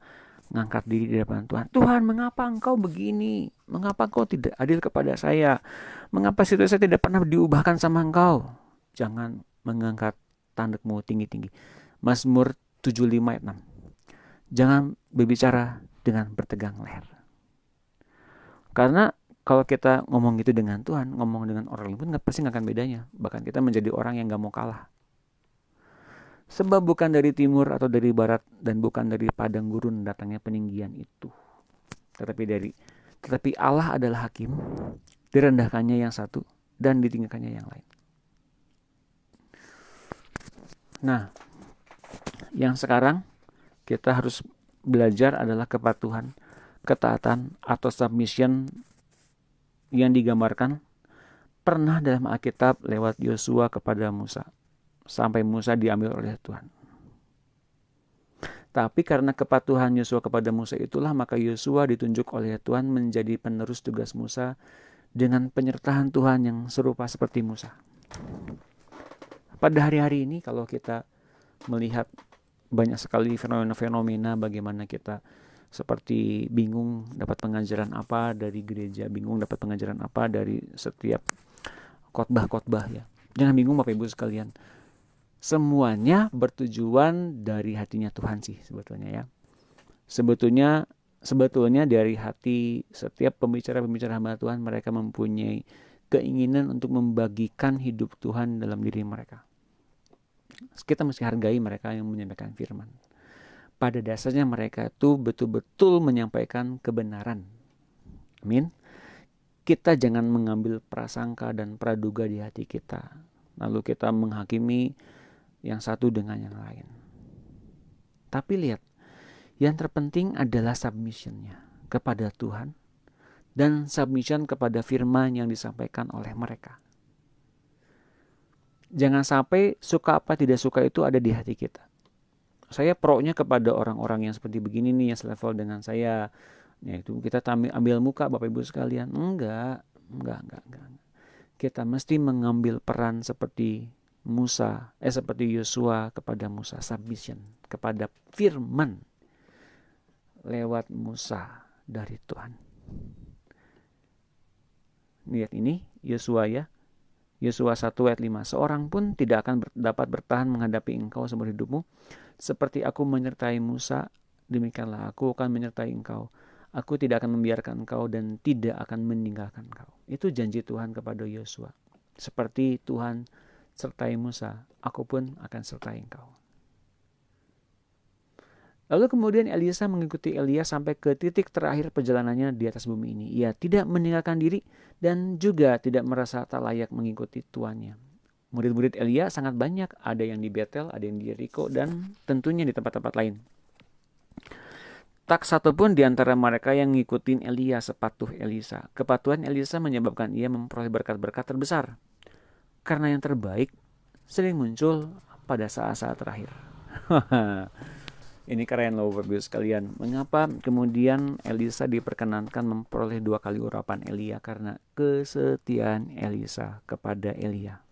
ngangkat diri di depan Tuhan. Tuhan, mengapa engkau begini? Mengapa engkau tidak adil kepada saya? Mengapa situasi saya tidak pernah diubahkan sama engkau? Jangan mengangkat tandukmu tinggi-tinggi. Mazmur 75 ayat 6. Jangan berbicara dengan bertegang leher. Karena kalau kita ngomong gitu dengan Tuhan, ngomong dengan orang lain pun pasti gak akan bedanya. Bahkan kita menjadi orang yang gak mau kalah. Sebab bukan dari timur atau dari barat dan bukan dari padang gurun datangnya peninggian itu. Tetapi Allah adalah hakim, direndahkannya yang satu dan ditinggikannya yang lain. Nah, yang sekarang kita harus belajar adalah kepatuhan, ketaatan atau submission yang digambarkan pernah dalam Alkitab lewat Yosua kepada Musa, sampai Musa diambil oleh Tuhan. Tapi karena kepatuhan Yosua kepada Musa itulah maka Yosua ditunjuk oleh Tuhan menjadi penerus tugas Musa dengan penyertaan Tuhan yang serupa seperti Musa. Pada hari-hari ini kalau kita melihat banyak sekali fenomena-fenomena bagaimana kita seperti bingung dapat pengajaran apa dari gereja, bingung dapat pengajaran apa dari setiap khotbah-khotbah ya. Jangan bingung Bapak Ibu sekalian. Semuanya bertujuan dari hatinya Tuhan sih sebetulnya ya. Sebetulnya dari hati setiap pembicara-pembicara hamba Tuhan, mereka mempunyai keinginan untuk membagikan hidup Tuhan dalam diri mereka. Kita mesti hargai mereka yang menyampaikan firman. Pada dasarnya mereka itu betul-betul menyampaikan kebenaran. Amin. Kita jangan mengambil prasangka dan praduga di hati kita. Lalu kita menghakimi yang satu dengan yang lain. Tapi lihat, yang terpenting adalah submissionnya kepada Tuhan dan submission kepada firman yang disampaikan oleh mereka. Jangan sampai suka apa tidak suka itu ada di hati kita. Saya pro-nya kepada orang-orang yang seperti begini nih, yang selevel dengan saya. Yaitu kita ambil muka Bapak Ibu sekalian. Enggak. Kita mesti mengambil peran seperti seperti Yosua kepada Musa, submission kepada firman lewat Musa dari Tuhan. Lihat ini Yosua ya. Yosua 1 ayat 5. Seorang pun tidak akan dapat bertahan menghadapi engkau seumur hidupmu. Seperti aku menyertai Musa, demikianlah aku akan menyertai engkau. Aku tidak akan membiarkan engkau dan tidak akan meninggalkan engkau. Itu janji Tuhan kepada Yosua. Seperti Tuhan sertai Musa, aku pun akan sertai engkau. Lalu kemudian Elisa mengikuti Elia sampai ke titik terakhir perjalanannya di atas bumi ini. Ia tidak meninggalkan diri dan juga tidak merasa tak layak mengikuti tuannya. Murid-murid Elia sangat banyak, ada yang di Betel, ada yang di Yeriko, dan tentunya di tempat-tempat lain. Tak satu pun di antara mereka yang ngikutin Elia sepatuh Elisa. Kepatuhan Elisa menyebabkan ia memperoleh berkat-berkat terbesar. Karena yang terbaik sering muncul pada saat-saat terakhir. Ini keren loh Bapak Ibu sekalian. Mengapa kemudian Elisa diperkenankan memperoleh 2 kali urapan Elia? Karena kesetiaan Elisa kepada Elia.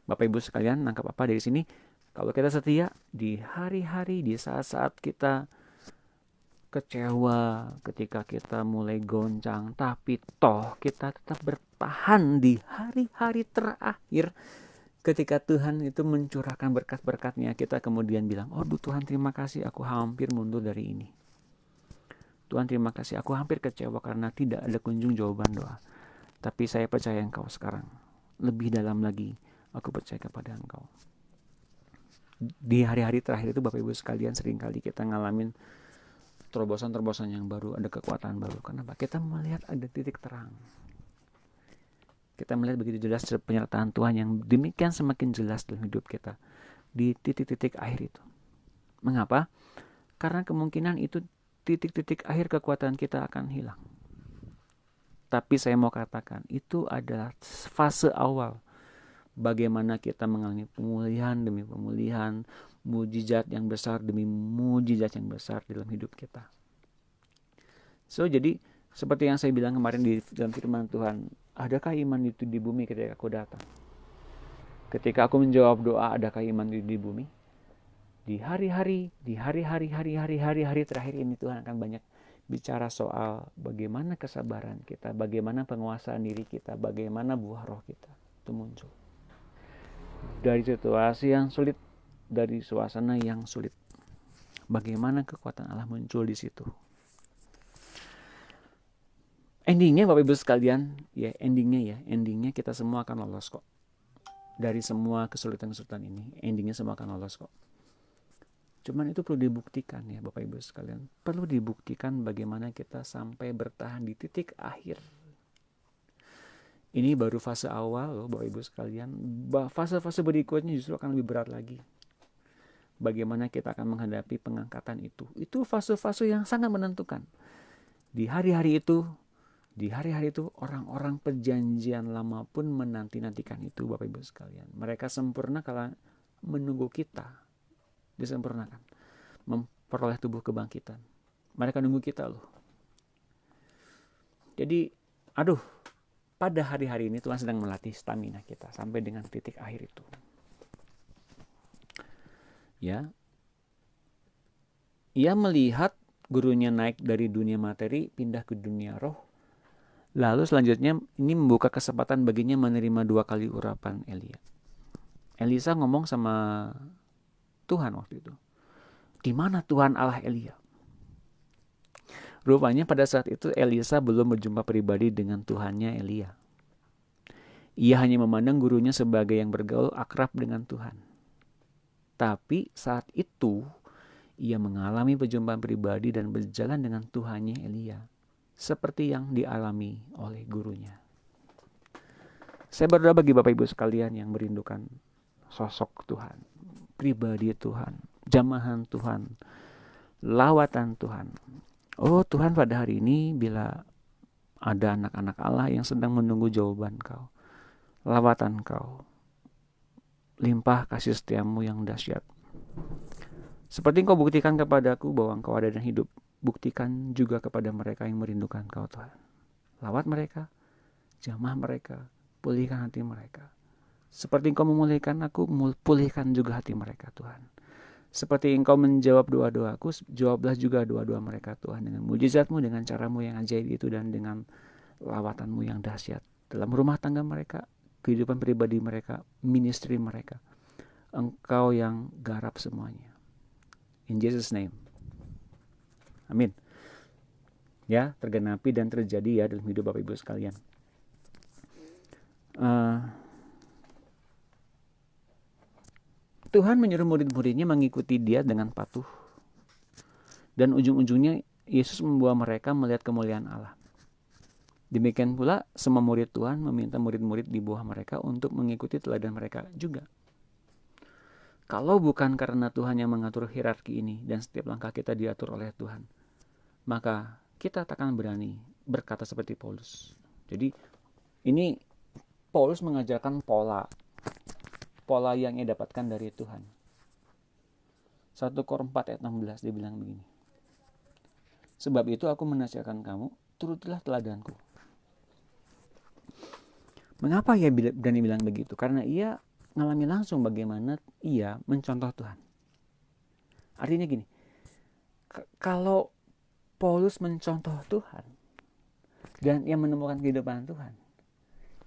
Bapak Ibu sekalian, nangkap apa dari sini? Kalau kita setia di hari-hari, di saat-saat kita kecewa, ketika kita mulai goncang, tapi toh kita tetap bertahan di hari-hari terakhir. Ketika Tuhan itu mencurahkan berkat-berkatnya, kita kemudian bilang, oh Tuhan terima kasih, aku hampir mundur dari ini. Tuhan terima kasih, aku hampir kecewa karena tidak ada kunjung jawaban doa. Tapi saya percaya Engkau sekarang. Lebih dalam lagi, aku percaya kepada Engkau. Di hari-hari terakhir itu Bapak Ibu sekalian, seringkali kita ngalamin terobosan-terobosan yang baru, ada kekuatan baru. Kenapa? Kita melihat ada titik terang. Kita melihat begitu jelas penyertaan Tuhan yang demikian semakin jelas dalam hidup kita di titik-titik akhir itu. Mengapa? Karena kemungkinan itu titik-titik akhir kekuatan kita akan hilang. Tapi saya mau katakan, itu adalah fase awal. Bagaimana kita mengalami pemulihan demi pemulihan, mujizat yang besar demi mujizat yang besar dalam hidup kita. Jadi seperti yang saya bilang kemarin di dalam firman Tuhan, adakah iman itu di bumi ketika aku datang? Ketika aku menjawab doa, adakah iman itu di bumi? Di hari-hari terakhir ini Tuhan akan banyak bicara soal bagaimana kesabaran kita, bagaimana penguasaan diri kita, bagaimana buah roh kita itu muncul. Dari situasi yang sulit, dari suasana yang sulit, bagaimana kekuatan Allah muncul di situ. Endingnya Bapak Ibu sekalian, endingnya kita semua akan lolos kok. dari semua kesulitan-kesulitan ini, endingnya semua akan lolos kok. Cuman itu perlu dibuktikan ya Bapak Ibu sekalian. Perlu dibuktikan bagaimana kita sampai bertahan di titik akhir. Ini baru fase awal loh Bapak Ibu sekalian. Fase-fase berikutnya justru akan lebih berat lagi. Bagaimana kita akan menghadapi pengangkatan itu. Itu fase-fase yang sangat menentukan. Di hari-hari itu orang-orang perjanjian lama pun menanti-nantikan itu Bapak Ibu sekalian. Mereka sempurna kalau menunggu kita disempurnakan, memperoleh tubuh kebangkitan. Mereka nunggu kita loh. Jadi, pada hari-hari ini Tuhan sedang melatih stamina kita sampai dengan titik akhir itu. Ya, ia melihat gurunya naik dari dunia materi pindah ke dunia roh. Lalu selanjutnya ini membuka kesempatan baginya menerima 2 kali urapan Elia. Elisa ngomong sama Tuhan waktu itu. Di mana Tuhan Allah Elia? Rupanya pada saat itu Elisa belum berjumpa pribadi dengan Tuhannya Elia. Ia hanya memandang gurunya sebagai yang bergaul akrab dengan Tuhan. Tapi saat itu ia mengalami perjumpaan pribadi dan berjalan dengan Tuhannya Elia, seperti yang dialami oleh gurunya. Saya berdoa bagi Bapak Ibu sekalian yang merindukan sosok Tuhan, pribadi Tuhan, jamahan Tuhan, lawatan Tuhan. Oh Tuhan, pada hari ini bila ada anak-anak Allah yang sedang menunggu jawaban Kau, lawatan Kau, limpah kasih setiamu yang dahsyat. Seperti Engkau buktikan kepadaku bahwa Engkau ada dan hidup, buktikan juga kepada mereka yang merindukan Kau Tuhan. Lawat mereka, jamah mereka, pulihkan hati mereka. Seperti Engkau memulihkan aku, pulihkan juga hati mereka Tuhan. Seperti Engkau menjawab doa-doaku, jawablah juga doa-doa mereka Tuhan, dengan mujizat-Mu, dengan cara-Mu yang ajaib itu, dan dengan lawatan-Mu yang dahsyat dalam rumah tangga mereka, kehidupan pribadi mereka, ministry mereka. Engkau yang garap semuanya. In Jesus' name. Amin. Ya, tergenapi dan terjadi ya dalam hidup Bapak Ibu sekalian. Tuhan menyuruh murid-muridnya mengikuti Dia dengan patuh. Dan ujung-ujungnya Yesus membawa mereka melihat kemuliaan Allah. Demikian pula semua murid Tuhan meminta murid-murid di bawah mereka untuk mengikuti teladan mereka juga. Kalau bukan karena Tuhan yang mengatur hierarki ini dan setiap langkah kita diatur oleh Tuhan, maka kita tak akan berani berkata seperti Paulus. Jadi ini Paulus mengajarkan pola yang ia dapatkan dari Tuhan. 1 Korintus 4 ayat 16 dia bilang begini. Sebab itu aku menasihatkan kamu, turutilah teladanku. Mengapa ia berani bilang begitu? Karena ia mengalami langsung bagaimana ia mencontoh Tuhan. Artinya gini, kalau Paulus mencontoh Tuhan dan ia menemukan kehidupan Tuhan,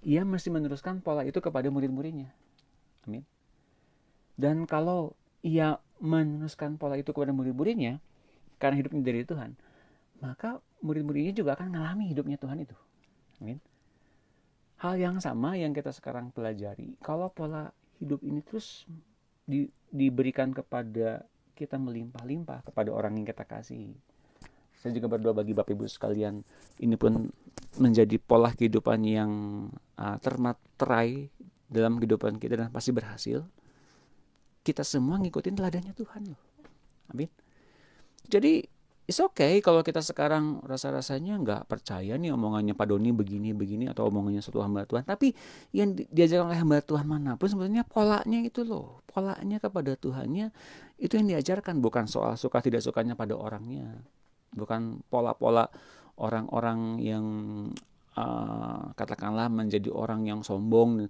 ia mesti meneruskan pola itu kepada murid-muridnya. Amin. Dan kalau ia meneruskan pola itu kepada murid-muridnya karena hidupnya dari Tuhan, maka murid-muridnya juga akan mengalami hidupnya Tuhan itu. Amin. Hal yang sama yang kita sekarang pelajari, kalau pola hidup ini terus diberikan kepada kita melimpah-limpah kepada orang yang kita kasih. Saya juga berdoa bagi Bapak Ibu sekalian, ini pun menjadi pola kehidupan yang termaterai dalam kehidupan kita dan pasti berhasil. Kita semua ngikutin teladannya Tuhan loh. Amin. Jadi it's okay kalau kita sekarang rasa-rasanya nggak percaya nih omongannya Pak Doni begini atau omongannya satu hamba Tuhan. Tapi yang diajarkan oleh hamba Tuhan manapun sebenarnya polanya itu loh. Polanya kepada Tuhannya itu yang diajarkan, bukan soal suka tidak sukanya pada orangnya. Bukan pola-pola orang-orang yang katakanlah menjadi orang yang sombong.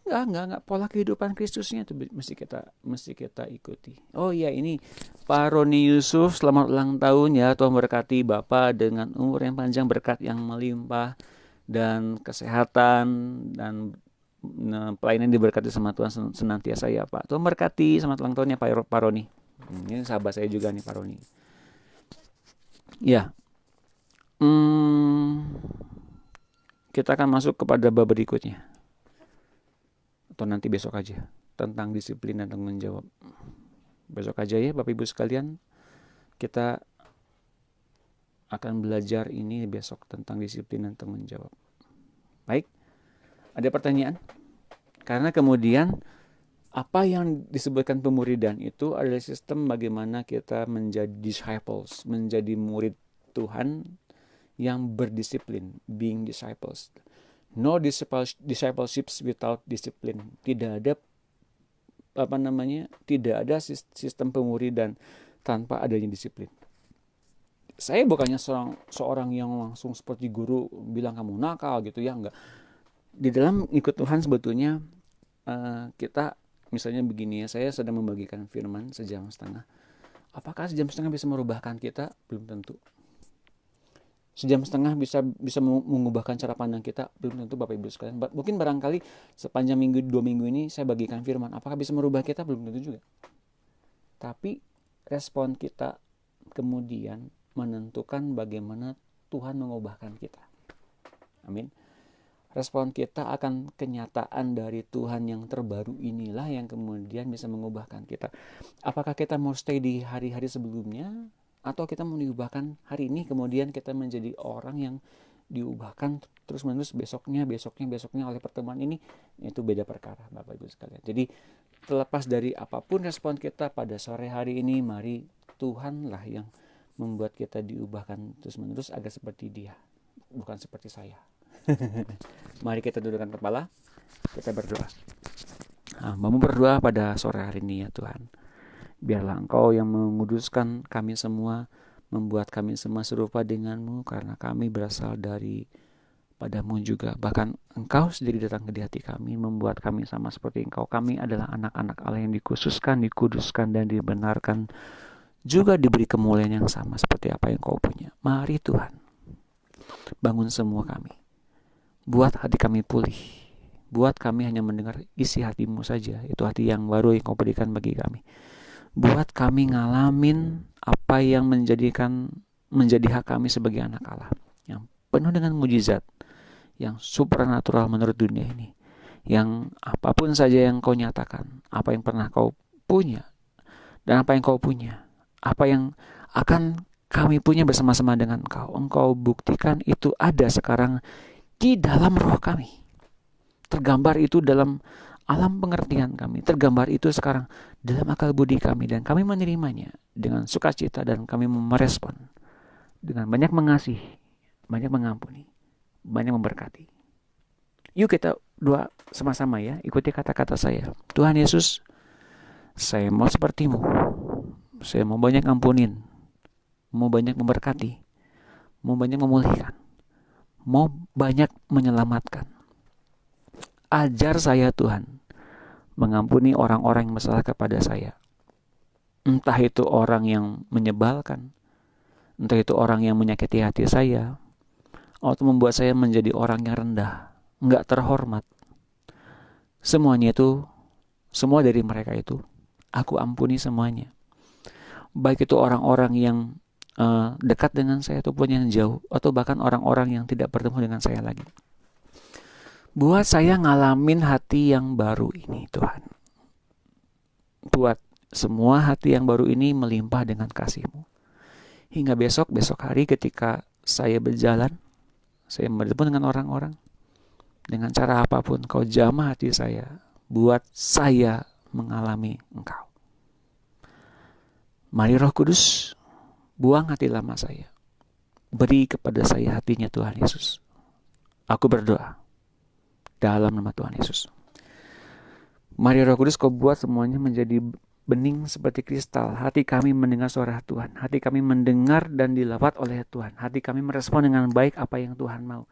Enggak. Pola kehidupan Kristusnya itu mesti kita ikuti. Oh iya, ini Pak Roni Yusuf, selamat ulang tahun ya. Tuhan berkati Bapak dengan umur yang panjang, berkat yang melimpah, dan kesehatan, dan pelayanan diberkati sama Tuhan senantiasa ya Pak. Tuhan berkati, selamat ulang tahun ya Pak Roni. Ini sahabat saya juga nih Pak Roni. Ya. Kita akan masuk kepada bab berikutnya. atau nanti besok aja, tentang disiplin dan tanggung jawab. Besok aja ya Bapak Ibu sekalian, kita akan belajar ini besok tentang disiplin dan tanggung jawab. Baik, ada pertanyaan? Karena kemudian apa yang disebutkan pemuridan itu adalah sistem bagaimana kita menjadi disciples, menjadi murid Tuhan yang berdisiplin, being disciples. No discipleships without discipline. Tidak ada sistem pemuridan tanpa adanya disiplin. Saya bukannya seorang yang langsung seperti guru bilang kamu nakal gitu ya, enggak. Di dalam ikut Tuhan sebetulnya kita misalnya begini ya, saya sedang membagikan firman sejam setengah. Apakah sejam setengah bisa merubahkan kita? Belum tentu. Sejam setengah bisa mengubahkan cara pandang kita? Belum tentu Bapak Ibu sekalian. Mungkin barangkali sepanjang 2 minggu ini saya bagikan firman. Apakah bisa merubah kita? Belum tentu juga. Tapi respon kita kemudian menentukan bagaimana Tuhan mengubahkan kita. Amin. Respon kita akan kenyataan dari Tuhan yang terbaru inilah yang kemudian bisa mengubahkan kita. Apakah kita mau stay di hari-hari sebelumnya, atau kita mau diubahkan hari ini kemudian kita menjadi orang yang diubahkan terus-menerus besoknya oleh pertemuan ini, itu beda perkara Bapak Ibu sekalian. Jadi terlepas dari apapun respon kita pada sore hari ini, mari Tuhanlah yang membuat kita diubahkan terus-menerus agar seperti Dia, bukan seperti saya. Mari kita dudukkan kepala, kita berdoa. Mau berdoa pada sore hari ini ya Tuhan. Biarlah Engkau yang menguduskan kami semua, membuat kami semua serupa dengan-Mu, karena kami berasal dari Padamu juga. Bahkan Engkau sendiri datang ke hati kami, membuat kami sama seperti Engkau. Kami adalah anak-anak Allah yang dikhususkan, dikuduskan, dan dibenarkan, juga diberi kemuliaan yang sama seperti apa yang Kau punya. Mari Tuhan, bangun semua kami. Buat hati kami pulih. Buat kami hanya mendengar isi hati-Mu saja. Itu hati yang baru yang Kau berikan bagi kami. Buat kami ngalamin apa yang menjadi hak kami sebagai anak Allah, yang penuh dengan mujizat, yang supernatural menurut dunia ini, yang apapun saja yang Kau nyatakan, apa yang pernah Kau punya dan apa yang Kau punya, apa yang akan kami punya bersama-sama dengan Engkau buktikan itu ada sekarang di dalam roh kami. Tergambar itu dalam alam pengertian kami, tergambar itu sekarang dalam akal budi kami, dan kami menerimanya dengan sukacita, dan kami merespon dengan banyak mengasihi, banyak mengampuni, banyak memberkati. Yuk kita doa sama-sama ya, ikuti kata-kata saya. Tuhan Yesus, saya mau seperti-Mu, saya mau banyak ampunin, mau banyak memberkati, mau banyak memulihkan, mau banyak menyelamatkan. Ajar saya Tuhan mengampuni orang-orang yang bersalah kepada saya. Entah itu orang yang menyebalkan, entah itu orang yang menyakiti hati saya, atau membuat saya menjadi orang yang rendah, enggak terhormat. Semuanya itu, semua dari mereka itu, aku ampuni semuanya. Baik itu orang-orang yang dekat dengan saya ataupun yang jauh, atau bahkan orang-orang yang tidak bertemu dengan saya lagi. Buat saya ngalamin hati yang baru ini Tuhan. Buat semua hati yang baru ini melimpah dengan kasih-Mu. Hingga besok hari ketika saya berjalan, saya bertemu dengan orang-orang, dengan cara apapun Kau jamah hati saya, buat saya mengalami Engkau. Mari Roh Kudus, buang hati lama saya. Beri kepada saya hatinya Tuhan Yesus. Aku berdoa dalam nama Tuhan Yesus. Mari Roh Kudus, Kau buat semuanya menjadi bening seperti kristal. Hati kami mendengar suara Tuhan. Hati kami mendengar dan dilawat oleh Tuhan. Hati kami merespon dengan baik apa yang Tuhan mau.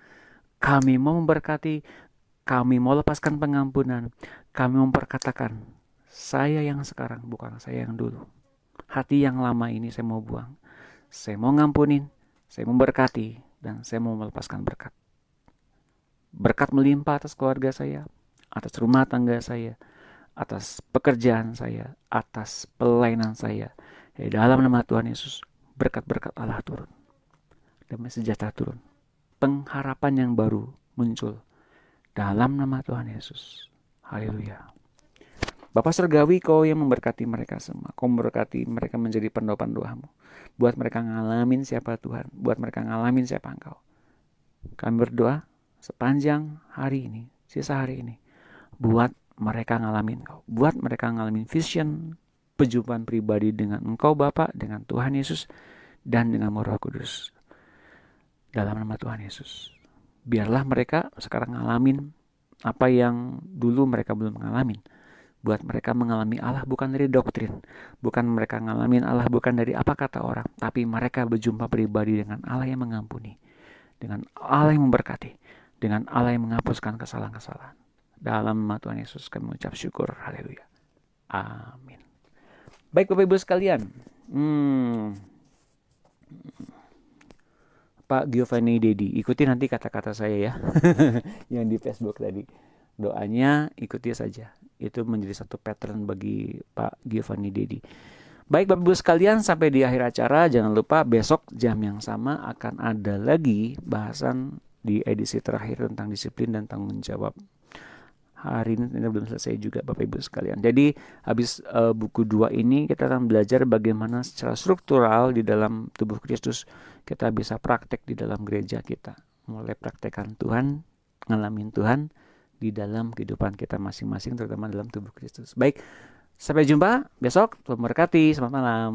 Kami mau memberkati, kami mau lepaskan pengampunan, kami memperkatakan, saya yang sekarang bukan saya yang dulu. Hati yang lama ini saya mau buang. Saya mau ngampunin, saya memberkati, dan saya mau melepaskan berkat. Berkat melimpah atas keluarga saya, atas rumah tangga saya, atas pekerjaan saya, atas pelayanan saya. Dalam nama Tuhan Yesus, berkat-berkat Allah turun. Damai sejahtera turun. Pengharapan yang baru muncul. Dalam nama Tuhan Yesus. Haleluya. Bapa Surgawi, Kau yang memberkati mereka semua. Kau memberkati mereka menjadi pendoa-pendoamu. Buat mereka ngalamin siapa Tuhan. Buat mereka ngalamin siapa Engkau. Kami berdoa sepanjang hari ini, sisa hari ini. Buat mereka ngalamin Kau. Buat mereka ngalamin vision, perjumpaan pribadi dengan Engkau Bapa, dengan Tuhan Yesus, dan dengan Roh Kudus. Dalam nama Tuhan Yesus. Biarlah mereka sekarang ngalamin apa yang dulu mereka belum ngalamin. Buat mereka mengalami Allah bukan dari doktrin. Bukan mereka ngalamin Allah bukan dari apa kata orang. Tapi mereka berjumpa pribadi dengan Allah yang mengampuni. Dengan Allah yang memberkati. Dengan Allah yang menghapuskan kesalahan-kesalahan. Dalam nama Tuhan Yesus kami mengucap syukur. Haleluya. Amin. Baik Bapak Ibu sekalian. Pak Giovanni Dedi, ikuti nanti kata-kata saya ya. Yang di Facebook tadi. Doanya ikuti saja. Itu menjadi satu pattern bagi Pak Giovanni Dedi. Baik Bapak Ibu sekalian, sampai di akhir acara. Jangan lupa besok jam yang sama akan ada lagi bahasan di edisi terakhir tentang disiplin dan tanggung jawab. Hari ini belum selesai juga Bapak Ibu sekalian. Jadi habis buku 2 ini kita akan belajar bagaimana secara struktural di dalam tubuh Kristus kita bisa praktek di dalam gereja kita. Mulai praktekkan Tuhan, ngalamin Tuhan di dalam kehidupan kita masing-masing, terutama dalam tubuh Kristus. Baik, sampai jumpa besok. Tuhan memberkati. Selamat malam.